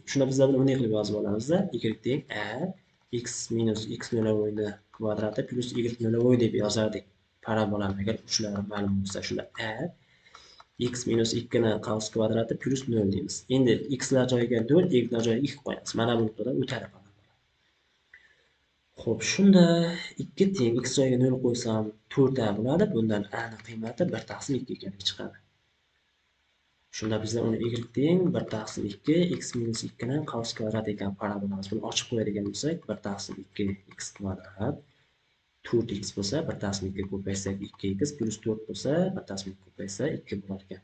Shunda biz buni bunday qilib yozib olamiz-da. Y teng a x minus x nulavoyni kvadrati plus y nulavoy deb yozardik. Parabolani agar uchlari ma'lum bo'lsa, shunda a x minus 2 ni qavs kvadrati plus 0 deymiz. Endi x lar joyiga 0, y lar joyiga 2 qo'yamiz. Mana bu nuqtadan o'tadi. Xo'p, shunda 2 teng x joyiga 0 qo'ysam 4 bo'ladi. Bundan a ning qiymati 1 taqsim 2 ekanligi chiqadi. Shunda bizda uni y teng 1 taqsim 2 x minus 2 ni qavs kvadrat ekan parabolamiz. Buni ochib qo'yadigan bo'lsak, 1 taqsim 2 x kvadrat 4x bo'lsa, 1 taqsim 2 ko'paysa 2x plus 4 bo'lsa, 1 taqsim 2 ko'paysa 2 bo'lar ekan.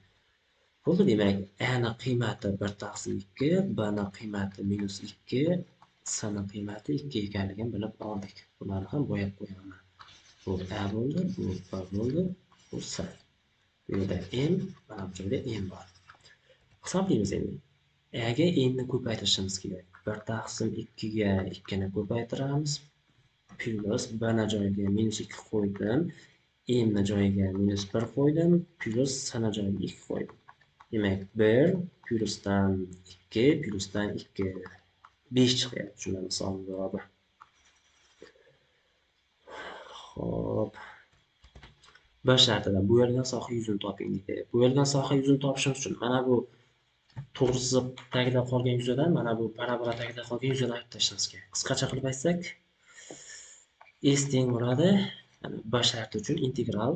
Bo'ldi, demak, a ning qiymati 1 taqsim 2, b ning qiymati minus 2, s ning qiymati 2 ekanligini bilib oldik. Bularni ham bo'yab qo'yaman. Bu a bo'ldi, bu b bo'ldi, bu s. Bu yerda m, mana bu joyda m bor. Hisoblaymiz endi. A ga n ni ko'paytirishimiz kerak. 1 taqsim 2 ga 2 ni ko'paytiramiz. Plus b ni joyiga minus 2 qo'ydim. M ni joyiga minus 1 qo'ydim. Plus s ni joyiga 2 qo'ydim. Demak, 1 plusdan 2 plusdan 2 5 chiqyapti. Shunda misol javobi. Xo'p. Bir shartida bo'yalgan soha yuzini toping deydi. Bo'yalgan soha yuzini topishimiz uchun mana bu to'g'ri chiziq tagida qolgan yuzadan mana bu parabola tagida qolgan yuzani ayirib tashlashimiz kerak. Qisqacha qilib aytsak, s teng bo'ladi. Bir sharti uchun integral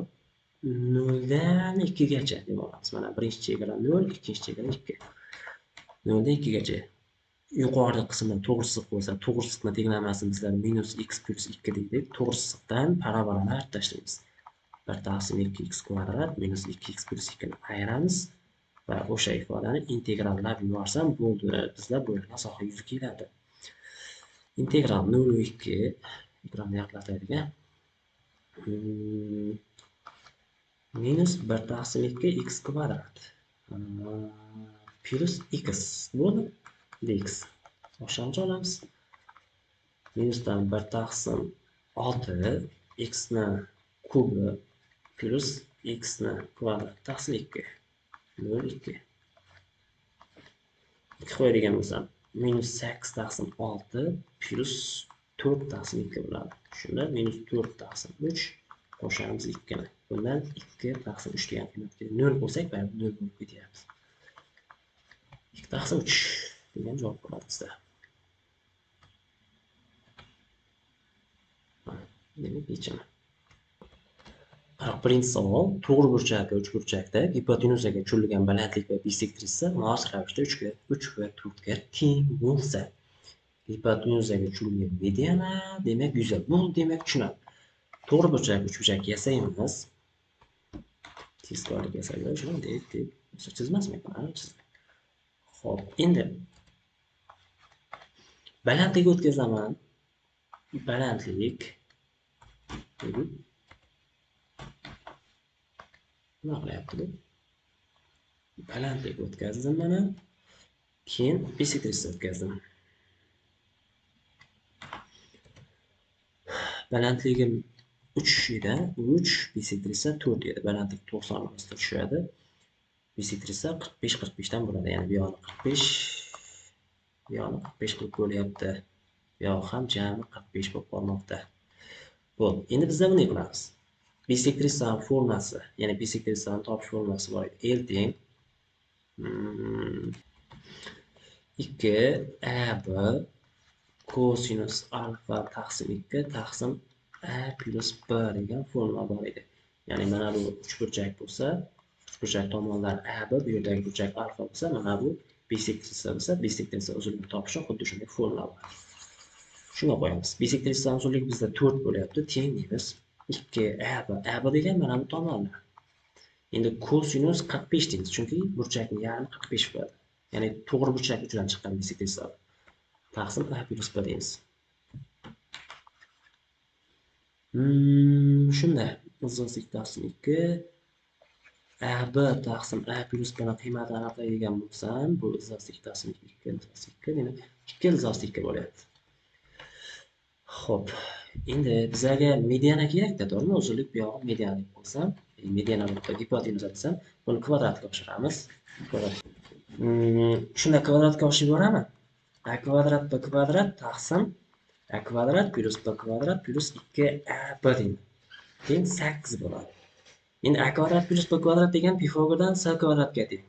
0 dan 2 gacha deb olamiz. Mana birinchi chegara 0, ikkinchi chegara 2. 0 dan 2 gacha. Yuqori qismida to'g'ri chiziq bo'lsa, to'g'ri chiziqni tenglamasini bizlar minus x plus 2 deydik. To'g'ri chiziqdan parabolani ayirib tashlaymiz. 1 taqsim 2x kvadrat minus 2x plus 2 ni ayiramiz va o'sha ifodani integrallab yuborsam bo'ldi. Bizlar bo'yalgan soha yuzi keladi. Integral 0,2 ekronni yaqinlataylik. Minus 1 taqsim 2 x kvadrat plus x bo'ldi. Dx. Boshlanchi olamiz. Minusdan 1 taqsim 6 x ni kubi plus x ni kvadrat taqsim 2. 0,2. 2 qo'yadigan bo'lsam, minus 8 taqsim 6 plus 4 taqsim 2 bo'ladi. Shunda minus 4 taqsim 3 qo'shamiz 2 ni. Bundan 2 taqsim 3 degan qiymatga 0 qo'ysak, baribir 0 bo'lib ketyapti. 2 taqsim 3 degan javob bo'ladi bizda. Demak, yechim. 41-chi savol. To'g'ri burchak va uchburchakda gipotenuzaga tushirilgan balandlik va bisektrisa mos ravishda 3 va 4 ga teng bo'lsa, gipotenuzaga tushirilgan mediana, demak, yuza. Bu demak tushunadi. To'g'ri burchak, uchburchak yasaymiz. Tezkorlik yasaymiz. Shuni deb chizmasmi? Xo'p, endi Balandlik o'tkazaman. Balandlik. Nima qilyapti bu? Balandlik o'tkazdim mana. Keyin bisektrisa o'tkazdim. Balandligim 3 edi. 3 bisektrisa 4 edi. Balandlik 90 orasida tushadi. Bisektrisa 45 dan bo'ladi. Ya'ni bu yoqni 45 bu yoqni 45 qilib bo'lyapti. Bu yoq ham jami 45 bo'lib qolmoqda. Bo'ldi. Endi biz buni qilamiz. Bisektrisaning formulasi, ya'ni bisektrisaning topish formulasi bor edi. L teng 2 AB kosinus alfa taqsim 2 taqsim A plus B degan formula bor edi. Ya'ni mana bu uchburchak bo'lsa, uchburchak tomonlar AB, bu yerdagi burchak alfa bo'lsa, mana bu bisektrisa bo'lsa, bisektrisa uzunligini topishga xuddi shunday formula bor. Shunga qo'yamiz. Bisektrisaning uzunligi bizda 4 bo'lyapti. Teng deymiz. 2 AB. AB degan mana bu tomonlar. Endi kosinus 45 deymiz, chunki burchakning yarmi 45 bo'ladi. Ya'ni to'g'ri burchak uchidan chiqqan bisektrisa. Taqsim A plus B deymiz. Shunday. Izozlik taqsim 2 AB taqsim A plus B ning qiymatini aniqlaydigan bo'lsam, bu izozlik taqsim 2 izozlik 2, demak 2 izozlik 2 bo'lyapti. Xo'p. Endi bizga mediana kerak-da, to'g'rimi? Uzunlik bu yog'i mediana deb qo'ysam, mediana nuqta gipotenuza desam, buni kvadratga oshiramiz. Shunda kvadratga oshirib yuboraman. A kvadrat B kvadrat taqsim A kvadrat plus B kvadrat plus 2AB deyman. Teng 8 bo'ladi. Endi A kvadrat plus B kvadrat degan Pifagordan S kvadratga teng.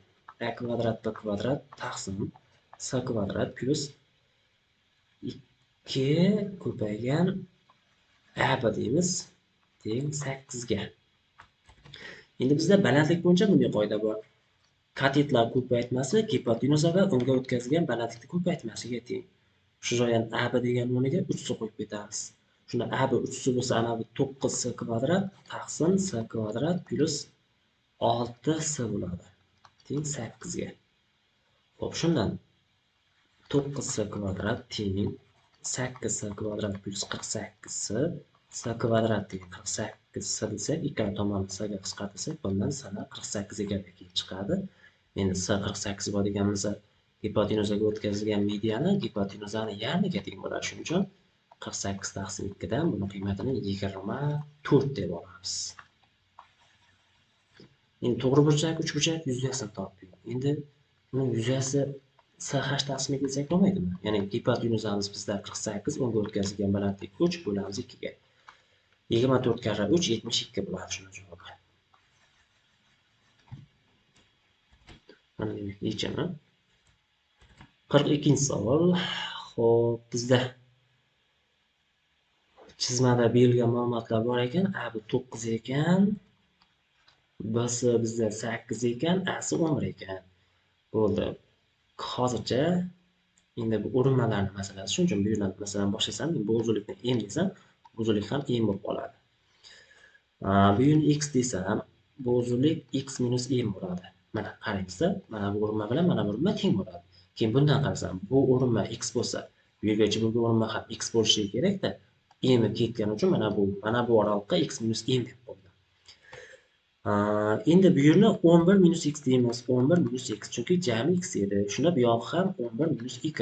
A kvadrat B kvadrat taqsim S kvadrat plus 2 ko'paygan AB deymiz. Teng 8 ga. Endi bizda balandlik bo'yicha bunday qoida bor. Katetlar ko'paytmasi gipotenuza va unga o'tkazilgan balandlikni ko'paytmasiga teng. Shu joydan AB degan o'rniga 3 qo'yib ketamiz. Shunda AB 3 bo'lsa, ana bu 9S kvadrat taqsim S kvadrat plus 6S bo'ladi. Teng 8 ga. Xo'p, shundan 9S kvadrat teng 8S kvadrat plus 48S S kvadrat teng 48S desak, ikkala tomonni S ga qisqartirsak, bundan sana 48 ga kelib chiqadi. Endi S 48 bo'ladigan bo'lsa, gipotenuzaga o'tkazilgan mediana gipotenuzani yarmiga teng bo'ladi. Shuning uchun 48 taqsim 2 dan buni qiymatini 24 deb olamiz. Endi to'g'ri burchak, uchburchak yuzasini topdik. Endi buning yuzasi SH taqsim 2 desak bo'lmaydimi? Ya'ni gipotenuzamiz bizda 48, unga o'tkazilgan balandlik 3 bo'lamiz 2 ga. 24 karra 3 72 bo'ladi shuni javobi. Mana demak yechimi. 42-savol. Xo'p, bizda chizmada berilgan ma'lumotlar bor ekan. A bu 9 ekan. B'si bizda 8 ekan, A'si 11 ekan. Bo'ldi. Hozircha endi bu o'rinmalarning masalasi. Shuning uchun bu yerdan masalan boshlasam, bu uzunlikni m desam, bu uzunlik ham m bo'lib qoladi. Bu yerni x desam, bu uzunlik x minus m bo'ladi. Mana qarangizda, mana bu o'rinma bilan mana bu o'rinma teng bo'ladi. Keyin bundan qarasam, bu o'rinma x bo'lsa, bu yergacha bu o'rinma ham x bo'lishi kerak-da. M ketgani uchun mana bu oraliqqa x minus m deb qo'ydim. Endi bu yerni 11 minus x deymiz. 11 minus x chunki jami x edi. Shunda bu yoq ham 11 minus x.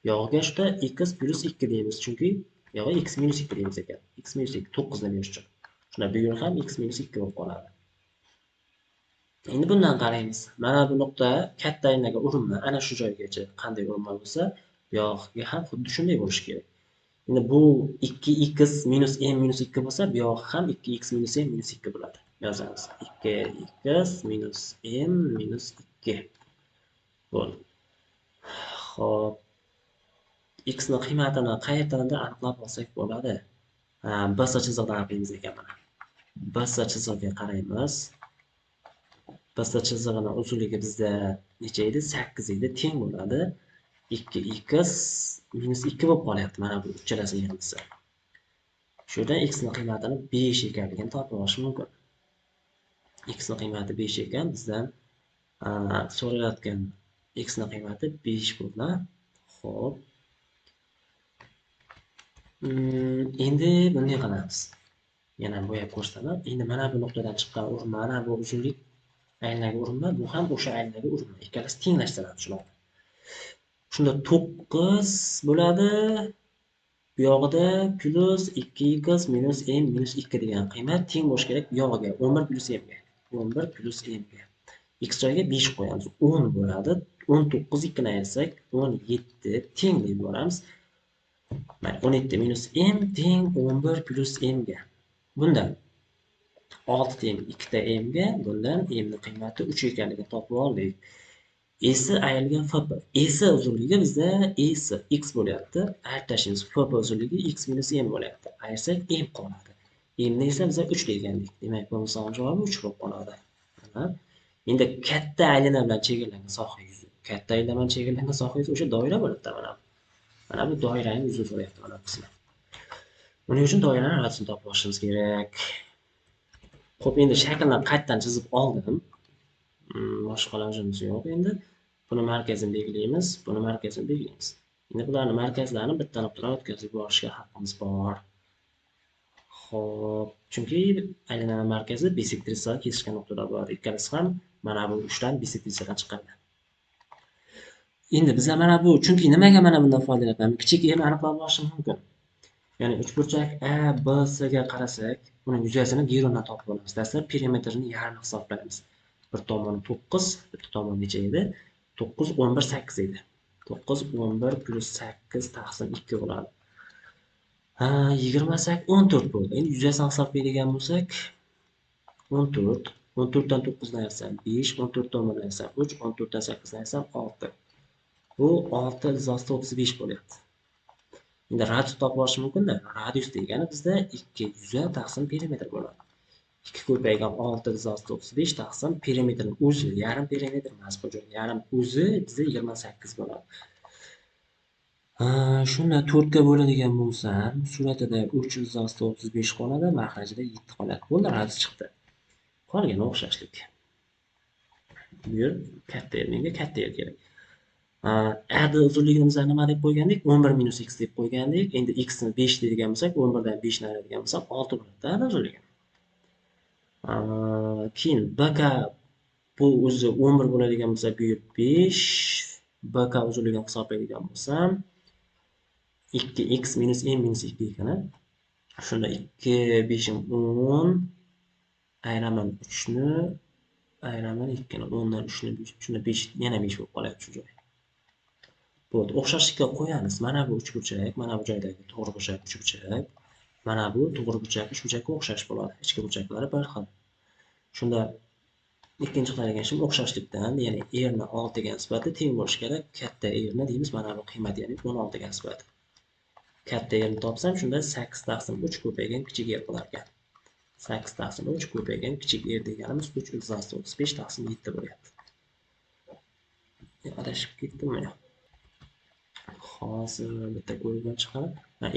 Yog'iga shunda x plus 2 deymiz. Chunki yog'i x minus 2 deymiz ekan. X minus 2 9 ni berish uchun. Shunda bu yer ham x minus 2 bo'lib qoladi. Endi bundan qaraymiz. Mana bu nuqta katta aynaga urinma. Ana shu joygacha qanday urinma bo'lsa, bu yog'iga ham xuddi shunday bo'lishi kerak. Endi bu 2x minus m minus 2 bo'lsa, bu yog'i ham 2x minus m minus 2 bo'ladi. Yozamiz. 2x minus m minus 2. Bo'ldi. Xo'p. X ning qiymatini qayerdandir aniqlab olsak bo'ladi. BS chiziqdan aniqlaymiz ekan mana. BS chizig'iga qaraymiz. BS chizig'ining uzunligi bizda necha edi? 8 edi, teng bo'ladi. 2x minus 2 bo'lib qolyapti. Mana bu uchalasini yig'ilsa. Shu yerdan x ning qiymatini 5 ekanligini topib olish mumkin. X ning qiymati 5 ekan, bizdan so'ralayotgan x ning qiymati 5 bo'ldi. Xo'p. Endi bunday qilamiz. Yana bo'yab ko'rsataman. Endi mana bu nuqtadan chiqqan o'rin, mana bu uzunlik aylanadagi o'rinda, bu ham o'sha aylanadagi o'rinda. Ikkalasi tenglashtiriladi shularni. Shunda 9 bo'ladi. Bu yog'ida plus 2x minus m minus 2 degan qiymat teng bo'lishi kerak bu yog'iga 11 plus m ga. 11 plus m ga. X joyiga 5 qo'yamiz. 10 bo'ladi. 19 ikkini ayirsak 17 teng deb yuboramiz. Mana 17 minus m teng 11 plus m ga. Bundan 6 teng 2 ta m ga, bundan m ning qiymati 3 ekanligini topib oldik. Esi ayrilgan FP. Esi uzunligi bizda Esi x bo'lyapti. Ayirib tashlaymiz. FP uzunligi x minus m bo'lyapti. Ayirsak m qoladi. M ni esa biz 3 degandik. Demak, bu misolning javobi 3 bo'lib qoladi. Endi katta aylana bilan chegirlangan soha yuzi. Katta aylana bilan chegirlangan soha yuzi o'sha doira bo'ladi mana. Mana bu doiraning yuzi so'rayapti mana bu qismi. Buning uchun doiraning radiusini topib olishimiz kerak. Xo'p, endi shaklni qaytadan chizib oldim. Boshqa ilojimiz yo'q endi. Buni markazini belgilaymiz, buni markazini belgilaymiz. Endi bularni markazlarini bitta nuqtadan o'tkazib yuborishga haqqimiz bor. Xo'p, chunki aylananing markazi bisektrisaga kesishgan nuqtada bo'ladi. Ikkalasi ham mana bu uchdan bisektrisadan chiqqanlar. Endi bizlar mana bu, chunki nimaga mana bundan foydalanyapman? Kichik e ni aniqlab olishim mumkin. Ya'ni uchburchak A, B, C ga qarasak, uning yuzasini gerundan topib olamiz. Dastlab perimetrini yarmi hisoblaymiz. Bir tomoni 9, bitta tomoni necha edi? 9, 11, 8 edi. 9, 11 plus 8 taqsim 2 bo'ladi. 28, 14 bo'ldi. Endi yuzasini hisoblaydigan bo'lsak, 14, 14 dan 9 dan ayrsam 5, 14 dan 1 ayrsam 3, 14 dan 8 dan ayrsam 6. Bu 6 izosida 35 bo'lyapti. Endi radius topib olish mumkin-da. Radius degani bizda 2 yuza taqsim perimetr bo'ladi. 2 ko'paygan 6 izosida 35 taqsim perimetrning o'zi, yarim perimetr emas bu joyda. Yarim o'zi bizda 28 bo'ladi. Shunda 4 ga bo'ladigan bo'lsam, suratida 3 izosida 35 qoladi, mahrajida 7 qoladi. Bo'ldi, radius chiqdi. Qolgan o'xshashlik. Bu yer katta yer, menga katta yer kerak. A ni uzunligini biz nima deb qo'ygandik? 11 minus x deb qo'ygandik. Endi x ni 5 deydigan bo'lsak, 11 dan 5 ni ayiradigan bo'lsak, 6 bo'ladi. A uzunligi. Keyin BK bu o'zi 11 bo'ladigan bo'lsa, bu yer 5. BK uzunligini hisoblaydigan bo'lsam, 2x minus m minus 2 ekani. Shunda 2 5 10 ayiraman 3 ni ayiraman 2 ni 10 dan 3 ni shunda 5 yana 5 bo'lib qolyapti shu joy. Bo'ldi, o'xshashlikka qo'yamiz. Mana bu uchburchak, mana bu joydagi to'g'ri burchak uchburchak. Mana bu to'g'ri burchak uchburchakka o'xshash bo'ladi. Ichki burchaklari bir xil. Shunda ikkinchi qiladigan ishim o'xshashlikdan, ya'ni r ni 6 ga nisbati teng bo'lishi kerak. Katta r ni deymiz, mana bu qiymat, ya'ni 16 ga nisbati. Katta r ni topsam, shunda 8 taqsim 3 ko'paygan kichik r bo'lar ekan. 8 taqsim 3 ko'paygan kichik r deganimiz 3 izosida 35 taqsim 7 bo'lyapti. Adashib ketdimmi yo? Hozir bitta ko'rgan chiqadi.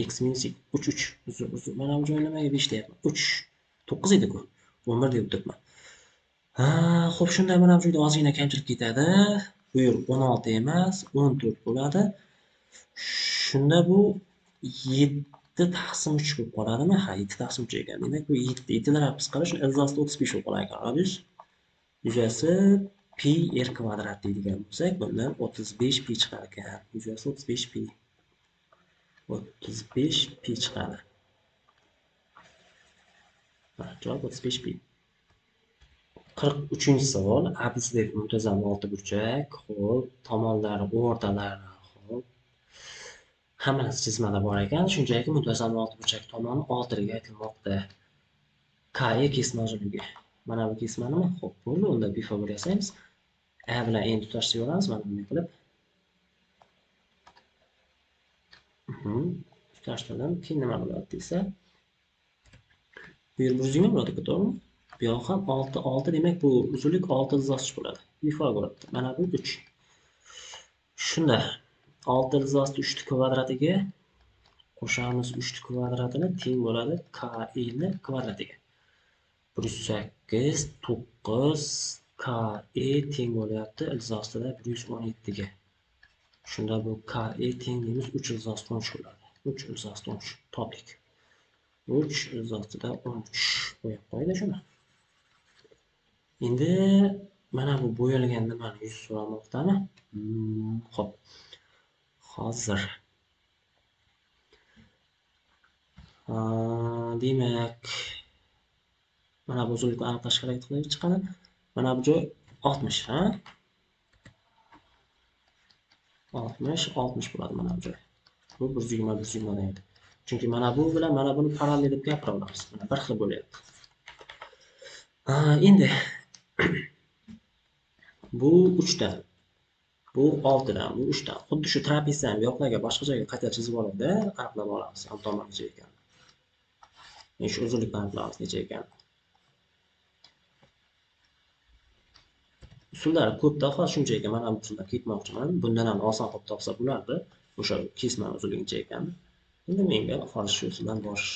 X minus 3 uzun. Mana bu joy nimaga 5 deyapman? 3 9 edi-ku. 11 deb o'tibman. Xo'p, shunda mana bu joyda ozgina kamchilik ketadi. Bu yer 16 emas, 14 bo'ladi. Shunda bu 7 taqsim 3 bo'lib qoladimi? Ha, 7 taqsim 3 ekan. Demak, bu 7 7lar qisqarish shuni izosida 35 bo'lib qolar ekan. Radius yuzasi pi r kvadrat deydigan bo'lsak, bundan 35 pi chiqar ekan. Yuzasi 35 pi. 35 pi chiqadi. Javob 35 pi. 43-savol. Absidagi muntazam oltiburchak. Xo'p, tomonlari, o'rtalari, xo'p. Hammasi chizmada bor ekan. Shunchaki muntazam oltiburchak tomoni 6 ga aytilmoqda. KE kesma uzunligi. Mana bu kesma nima? Xo'p, bo'ldi. Unda Pifagor yasaymiz. A bilan n tutashtiramiz mana bunday qilib. Tutashtirdim. Keyin nima bo'ladi desa, bu yer 120 bo'ladi, to'g'rimi? Bu yoq ham 6 6 demak bu uzunlik 6 izosish bo'ladi. Pifagor. Mana bu 3. Shunda 6 izosida 3 kvadratiga qo'shamiz 3 kvadratini teng bo'ladi KE ni kvadratiga. 108 9 KE teng bo'lyapti izosida 117 ga. Shunda bu KE teng deymiz 3 izosida 13 bo'ladi. 3 izohida 13 topdik. 3 izohida 13 qo'yib qo'ydi shuni. Endi mana bu bo'yalgan nimani yuz so'ramoqdami? Xo'p. Hozir demak mana bu uzunlikni aniqlashga harakat qilib chiqadi. Mana bu joy 60, ha? 60 bo'ladi mana bu joy. Bu 120 deydi. Chunki mana bu bilan mana buni parallel deb gapira olamiz. Mana bir xil bo'lyapti. Endi bu 3 dan, bu 6 dan, bu 3 dan. Xuddi shu trapetsiyani bu yoqlarga boshqa joyga qayta chizib olayda, aniqlab olamiz. Ham tomon necha ekan. Shu uzunlikni aniqlaymiz necha ekan. Usullari ko'pda, hozir shuncha ekan. Mana bu usuldan ketmoqchiman. Bundan ham oson qilib topsa bo'lardi. O'sha kesma uzunligi necha ekan. Endi menga hozir shu usuldan borish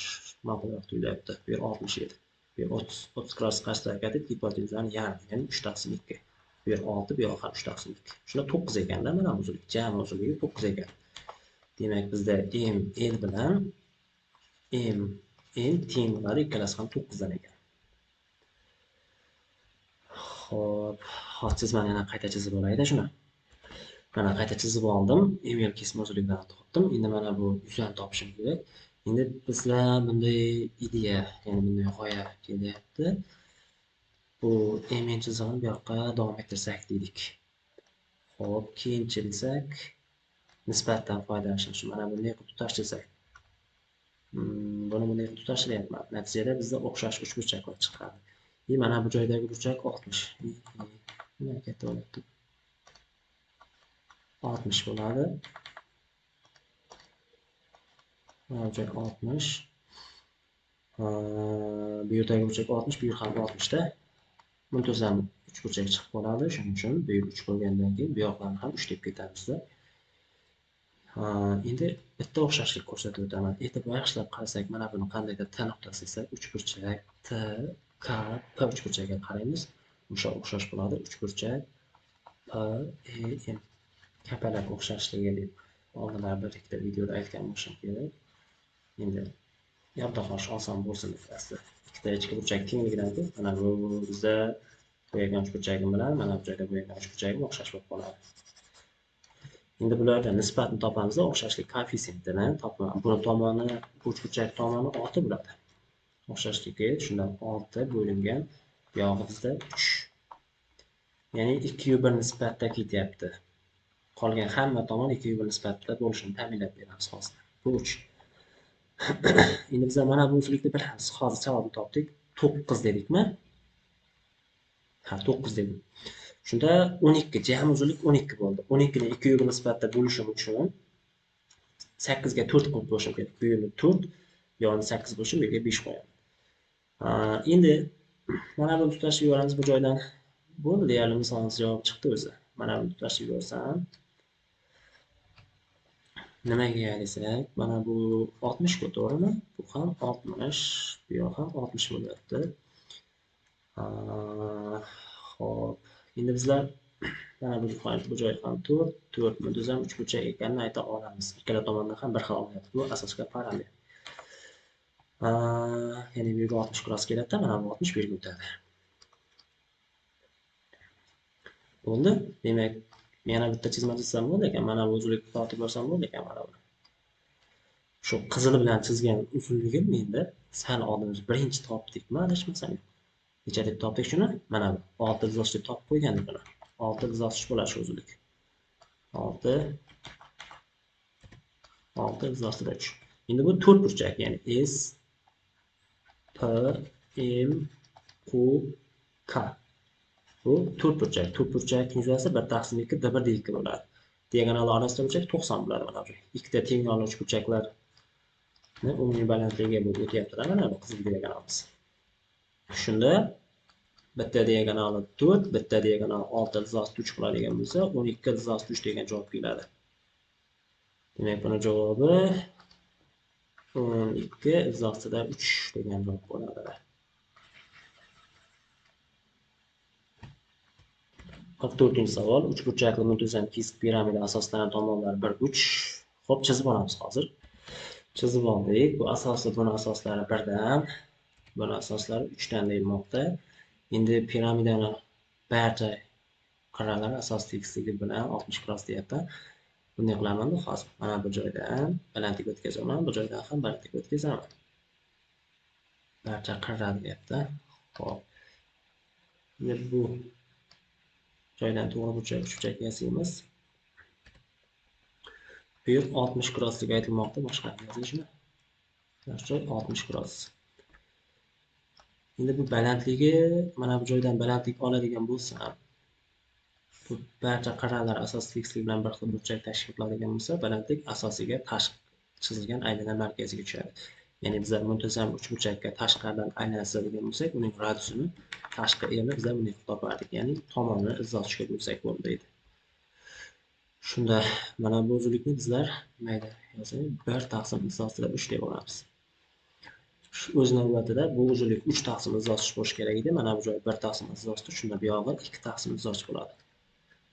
ma'qulroq tuyulyapti. Bu yer 60 edi. Bu yer 30 gradus qarshi harakat etib, gipotenzani yarmi, ya'ni 3/2. Bu yer 6, bu yer 3/2. Shunda 9 ekanda mana bu uzunlik, jami uzunligi 9 ekan. Demak, bizda m l bilan m n teng bo'ladi, ikkalasi ham 9 dan ekan. Xo'p, hozir mana yana qayta chizib olayda shuni. Mana qayta chizib oldim. Ml kesma uzunlikdan topdim. Endi mana bu yuzani topishim kerak. Endi bizlar bunday ideya, ya'ni bunday g'oya kelyapti. Bu mn chizig'ini bu yoqqa davom ettirsak deydik. Xo'p, keyinchi desak, nisbatdan foydalanishimiz. Mana bunday qilib tutashtirsak. Buni bunday qilib tutashtiryapman. Natijada bizda o'xshash uchburchaklar chiqadi. Mana bu joydagi burchak 60. Nima katta bo'lyapti? 60 bo'ladi. Mana bu joy 60. Bu yerdagi burchak 60, bu yer ham 60 da. Muntazam uchburchak chiqib qoladi. Shuning uchun bu yer 3 bo'lgandan keyin bu yoqlarni ham 3 deb ketamiz. Endi bitta o'xshashlik ko'rsatib o'taman. E'tibor yaxshilab qarasak, mana buni qandaydir t nuqtasi esa uchburchak t k p uchburchagiga qaraymiz. O'sha o'xshash bo'ladi. Uchburchak p e m kapalar o'xshashligi deb oldinlar bir ikkita videoda aytgan bo'lishim kerak. Endi yodda qolish oson bo'lsin deb asli ikkita ichki burchak tengligidan ko'p mana bu bizda bo'yagan uchburchagim bilan mana bu joyda bo'yagan uchburchagim o'xshash bo'lib qoladi. Endi bulardan nisbatni topamiz, o'xshashlik koeffitsiyentini topaman. Buni tomoni, bu uchburchak tomoni 6 bo'ladi. O'xshashligi shundan 6 bo'lingan bu yog'i bizda 3. Ya'ni 2/1 nisbatda ketyapti. Qolgan hamma tomon 2/1 nisbatda bo'lishini ta'minlab beramiz hozir. Bu 3. Endi biz mana bu uzunlikni bilamiz. Hozir javobni topdik. 9 dedikmi? Ha, 9 dedim. Shunda 12, jami uzunlik 12 bo'ldi. 12 ni 2/1 nisbatda bo'lishim uchun 8 ga 4 qilib bo'lishim kerak. Bu yerni 4, bu yerni 8 bo'lishim, bu yerga 5 qo'yaman. Endi mana buni tutashib yuboramiz bu joydan. Bo'ldi, deyarli misolimiz javob chiqdi o'zi. Mana buni tutashib yuborsam nimaga desak, mana bu 60 ku, to'g'rimi? Bu ham 60, bu yoq ham 60 bo'lyapti. Xo'p, endi bizlar mana bu joy ham 4 muntazam uchburchak ekanini ayta olamiz. Ikkala tomondan ham bir xil olyapti. Bu asosga parallel. Ya'ni bu yerga 60 gradus keladi, mana bu 60 bu yerga o'tadi. Bo'ldi. Demak, yana bitta chizma chizsam bo'ldi ekan. Mana bu uzunlikni tortib olsam bo'ldi ekan mana bu. Shu qizil bilan chizgan uzunligim menda sal oldin birinchi topdikmi, adashmasam. Necha deb topdik shuni? Mana bu 6 izoh deb topib qo'ygandik buni. 6 izoh bo'ladi shu uzunlik. 6 izoh 3. Endi bu 4 burchak, ya'ni S P M Q K. Bu 4 burchak. 4 burchak yuzasi 1/2 1/2 bo'ladi. Diagonal orasida burchak 90 bo'ladi mana bu. Ikkita teng oluvchi burchaklar umumiy balandligiga bo'lib o'tyapti mana bu qizil diagonalimiz. Shunda bitta diagonali 4, bitta diagonal 6 izoh 3 bo'ladigan bo'lsa, 12 izoh 3 degan javob keladi. Demak, buni javobi 12 izoh 3 degan javob bo'ladi. 44-savol. Uchburchakli muntazam kesik piramida asoslanan tomonlari 1 uch. Xo'p, chizib olamiz hozir. chizib oldik. Bu asosli buni asoslari 1 dan, buni asoslari 3 dan deyilmoqda. Endi piramidani barcha qirralari asos tekisligi bilan 60 cross deyapti. Bunday qilaman-da hozir. Mana bu joydan balandlikka o'tkazaman, bu joydan ham balandlikka o'tkazaman. Barcha qirra deyapti. Xo'p. Endi bu joydan to'g'ri burchak yasaymiz. Bu yer 60 crossligi aytilmoqda, boshqa yozishmi? Joy 60 cross. Endi bu balandligi mana bu joydan balandlik oladigan bo'lsam, bu barcha qirralar asos tekisligi bilan bir xil burchak tashkil qiladigan bo'lsa, balandlik asosiga tashqi chizilgan aylanar markaziga tushadi. Ya'ni bizlar muntazam uchburchakka tashqaridan aylantiradigan bo'lsak, uning radiusini tashqi erini bizlar bunday topardik. Ya'ni tomonini izoh tushirib bo'lsak bo'ldi deydi. Shunda mana bu uzunlikni bizlar mayda yozib 1 taqsim izohida 3 deb olamiz. O'z navbatida bu uzunlik 3 taqsim izoh bo'lishi kerak edi. Mana bu joy 1 taqsim izoh, shunda bu yog'i 2 taqsim izoh bo'ladi.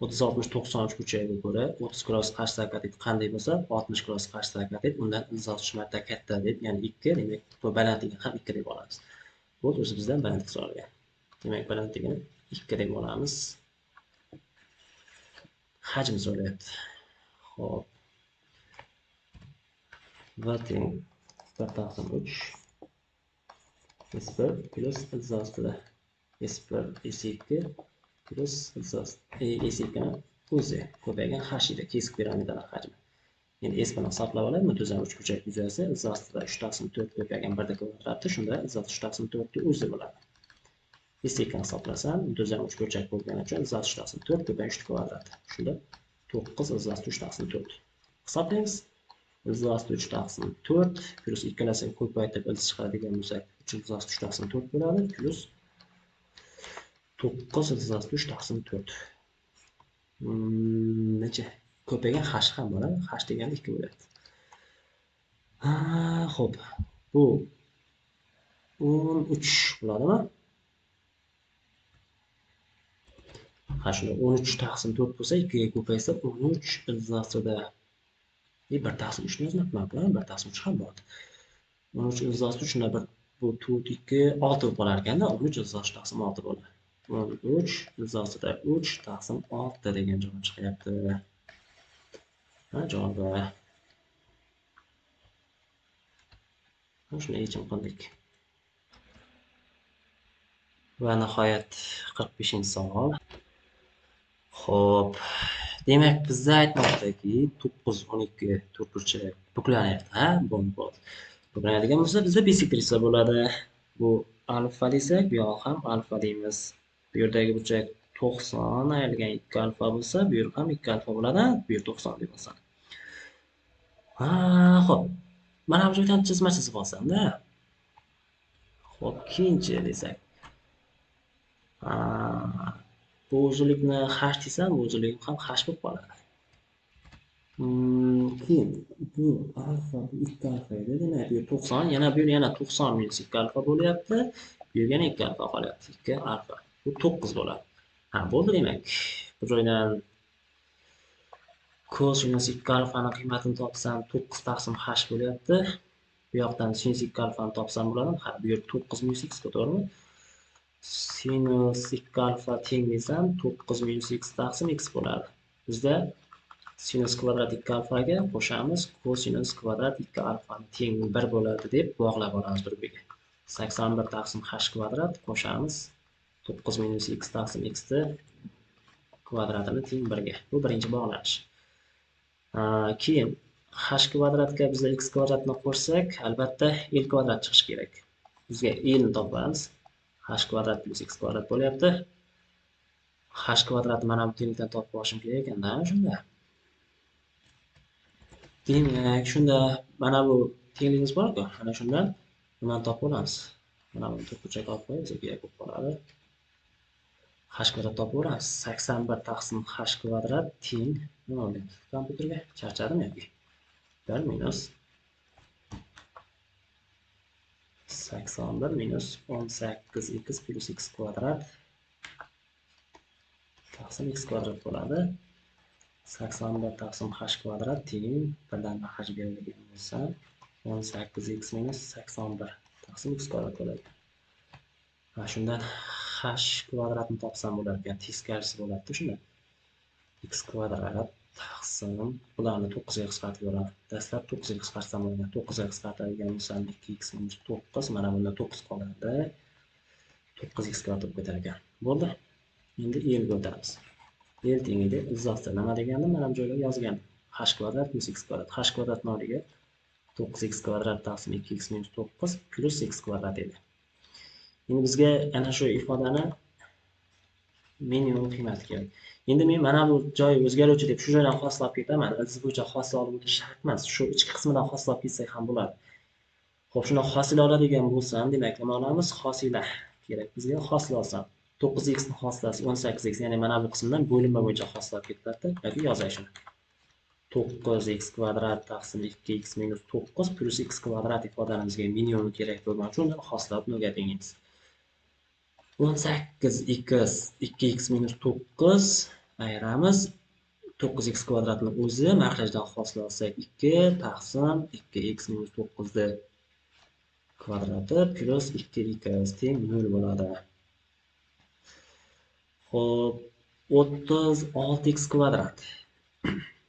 30 60 90 burchagiga ko'ra 30 cross qarshi harakat et qanday bo'lsa, 60 cross qarshi harakat et undan izoh marta katta deb, ya'ni 2, demak bu balandligini ham 2 deb olamiz. Bu o'zi bizdan balandlik so'ralgan. Demak balandligini 2 deb olamiz. Hajm so'rayapti. Xo'p. Va teng 1 taqsim 3 S1 plus izoh ostida S1 S2 plus izoh S2 o'zi ko'paygan h ida kesik piramidalar hajmi. Endi S bilan hisoblab olib, muntazam uchburchak yuzasi izoh ostida 3 taqsim 4 ko'paygan 1 da kvadratda, shunda izoh 3 taqsim 4 ga o'zi bo'ladi. S2 ni hisoblasam, muntazam uchburchak bo'lgani uchun izoh 3 taqsim 4 ko'paygan 3 kvadrat. Shunda 9 izoh 3 taqsim 4. Hisoblaymiz. Izoh 3 taqsim 4 plus ikkalasiga ko'paytirib ildiz chiqaradigan bo'lsak, 3 izoh 3 taqsim 4 bo'ladi plus 9 izoh 3 taqsim 4. Necha? Ko'paygan h ham bo'ladi. H degani 2 bo'lyapti. Xo'p. Bu 13 bo'ladimi? Shunda 13 taqsim 4 bo'lsa, 2 ga ko'paysa 13 izohida 1 taqsim 3 ni yozmoqman. 1 taqsim 3 ham bor. 13 izoh 3 shunda bir bu 4 2 6 bo'lar ekanda, 13 izoh taqsim 6 bo'ladi. 13 izohida 3 taqsim 6 degan javob chiqyapti. Javobi. Shuni yechim qildik. Va nihoyat 45-savol. Xo'p. Demak, bizda aytmoqdaki 9 12 to'rtburchak buklanyapti, ha? Bo'ldi. Buklanadigan bo'lsa, bizda bisektriса bo'ladi. Bu alfa desak, bu yoq ham alfa deymiz. Bu yerdagi burchak 90 ayrilgan 2 alfa bo'lsa, bu yer ham 2 alfa bo'ladi. Bu yer 90 deb olsam. Xo'p. Mana bu joydan chizma chizib olsam-da. Xo'p, keyinchi desak. Bu uzunlikni h desam, bu uzunlik ham h bo'lib qoladi. Keyin bu alfa 2 alfa edi. Demak, bu 90, yana bu yana 90 minus 2 alfa bo'lyapti. Bu yana 2 alfa qolyapti. 2 alfa. Bu 9 bo'ladi. Bo'ldi demak. Bu joydan cosinus 2 alfani qiymatini topsam 9 taqsim h bo'lyapti. Bu yoqdan sinus 2 alfani topsam bo'ladi. Bu yer 9 minus x, to'g'rimi? Sinus 2 alfa teng desam 9 minus x taqsim x bo'ladi. Bizda sinus kvadrat 2 alfaga qo'shamiz, cosinus kvadrat 2 alfani teng 1 bo'ladi deb bog'lab olamiz bir-biriga. 81 taqsim h kvadrat qo'shamiz 9 minus x taqsim x ni kvadratini teng 1 ga. Bu birinchi bog'lanish. Keyin h kvadratga bizda x kvadratni qo'shsak, albatta l kvadrat chiqishi kerak. Bizga l ni topamiz. H kvadrat plus x kvadrat bo'lyapti. H kvadratni mana bu tenglikdan topib olishim kerak ekanda, shunda. Demak, shunda mana bu tengligimiz bor-ku, mana shundan nimani topib olamiz? Mana buni to'rtburchak olib qo'yamiz, bizga ko'p qoladi. H kvadrat topib olamiz. 81 taqsim h kvadrat teng nima bo'lyapti? Kompyuterga charchadimi yoki? 1 minus 81 minus 18x plus x kvadrat taqsim x kvadrat bo'ladi. 81 taqsim h kvadrat teng birdan h beriladigan bo'lsa 18x minus 81 taqsim x kvadrat bo'ladi. Va shundan h kvadratni topsam bo'lar ekan, teskarisi bo'ladi shunda. X kvadrat taqsim bularni 9 ga qisqartib yuboramiz. Dastlab 9 ga qisqartsam bo'ladi. 9 ga qisqartirgan bo'lsam 2x minus 9, mana bunda 9 qoladi. 9x kvadrat ketar ekan. Bo'ldi. Endi elga o'tamiz. El tengida izohda nima degandim? Mana bu joyga yozgandim. H kvadrat plus x kvadrat. H kvadrat o'rniga 9x kvadrat taqsim 2x minus 9 plus x kvadrat edi. Endi bizga ana shu ifodani minimum qiymati kerak. Endi men mana bu joy o'zgaruvchi deb shu joydan xoslab ketaman. Ildiz bo'yicha hosil olib o'tish shart emas. Shu ichki qismidan xoslab ketsak ham bo'ladi. Xo'p, shuni hosil oladigan bo'lsam, demak nima olamiz? Hosila kerak bizga. Hosil olsam 9x ni hosilasi 18x, ya'ni mana bu qismdan bo'linma bo'yicha hoslab ketadi. Yoki yozay shuni. 9x kvadrat taqsim 2x minus 9 plus x kvadrat ifodamizga minimum kerak bo'lgani uchun hoslab nolga tenglaymiz. 18x 2x minus 9 ayiramiz. 9x kvadratni o'zi markazdan hosil olsak 2 taqsim 2x minus 9 ni kvadrati plus 2x teng 0 bo'ladi. Xo'p, 36x kvadrat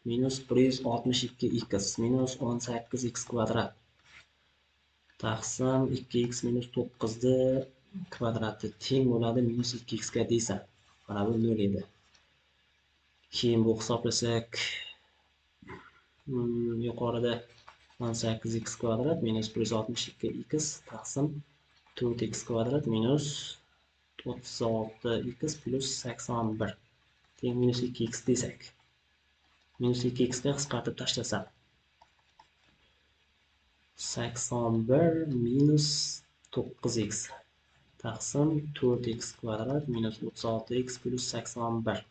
minus 162x minus 18x kvadrat taqsim 2x minus 9 ni kvadrati teng bo'ladi minus 2x ga desam. Mana bu 0 edi. Keyin bu hisoblasak yuqorida 18x kvadrat minus 162x taqsim 4x kvadrat minus 36x plus 81 teng minus 2x desak. Minus 2x ga qisqartib tashlasam 81 minus 9x taqsim 4x kvadrat minus 36x plus 81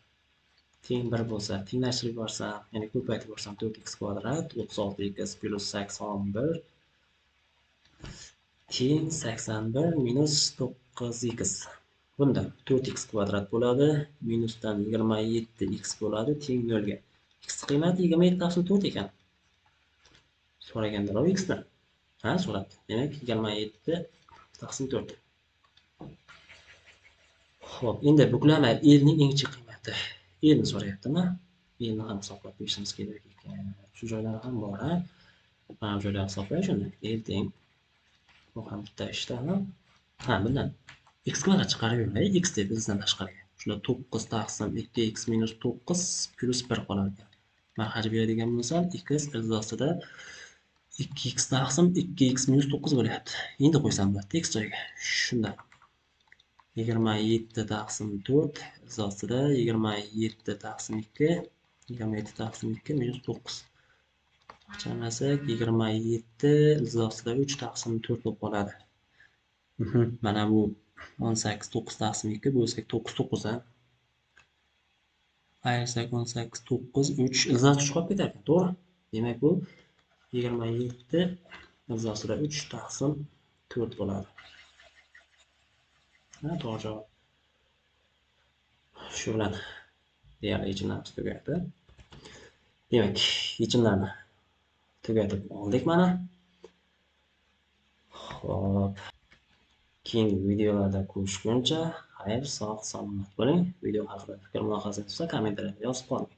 teng 1 bo'lsa, tenglashtirib yuborsam, ya'ni ko'paytirib yuborsam 4x kvadrat 36x plus 81 teng 81 minus 9x. Bunda 4x kvadrat bo'ladi, minusdan 27x bo'ladi teng 0 ga. X qiymati 27 taqsim 4 ekan. So'raganlar x dan. Ha, so'rabdi. Demak 27 taqsim 4. Xo'p, endi buklama elning eng kichik qiymati. Elni so'rayaptimi? Elni ham hisoblab qo'yishimiz kerak ekan. Shu joylar ham bor, ha. Mana bu joylarni hisoblay shunda. El teng. Bu ham bitta ishtami? Ha, bundan x kvadrat chiqarib yuray, x deb bizdan tashqariga. Shunda 9 taqsim 2x minus 9 plus 1 qolar ekan. Marhaj beradigan bo'lsam, x izdosida 2x taqsim 2x minus 9 bo'lyapti. Endi qo'ysam bo'ladi x joyiga. Shunda 27 taqsim 4 izdosida 27 taqsim 2 27 taqsim 2 minus 9. Jamlasak 27 izdosida 3 taqsim 4 bo'lib qoladi. Mana bu 18 9 taqsim 2 bo'lsak 9 9 a. Ayirsak 18 9 3 izoh 3 qolib ketar ekan, to'g'ri? Demak bu 27 izdosida 3 taqsim 4 bo'ladi. Ha, to'g'ri javob. Shu bilan deyarli yechimlarimiz tugadi. Demak, yechimlarni tugatib oldik mana. Xo'p. Keyingi videolarda ko'rishguncha xayr, sog' salomat bo'ling. Video haqida fikr mulohazangiz bo'lsa kommentariyada yozib qoling.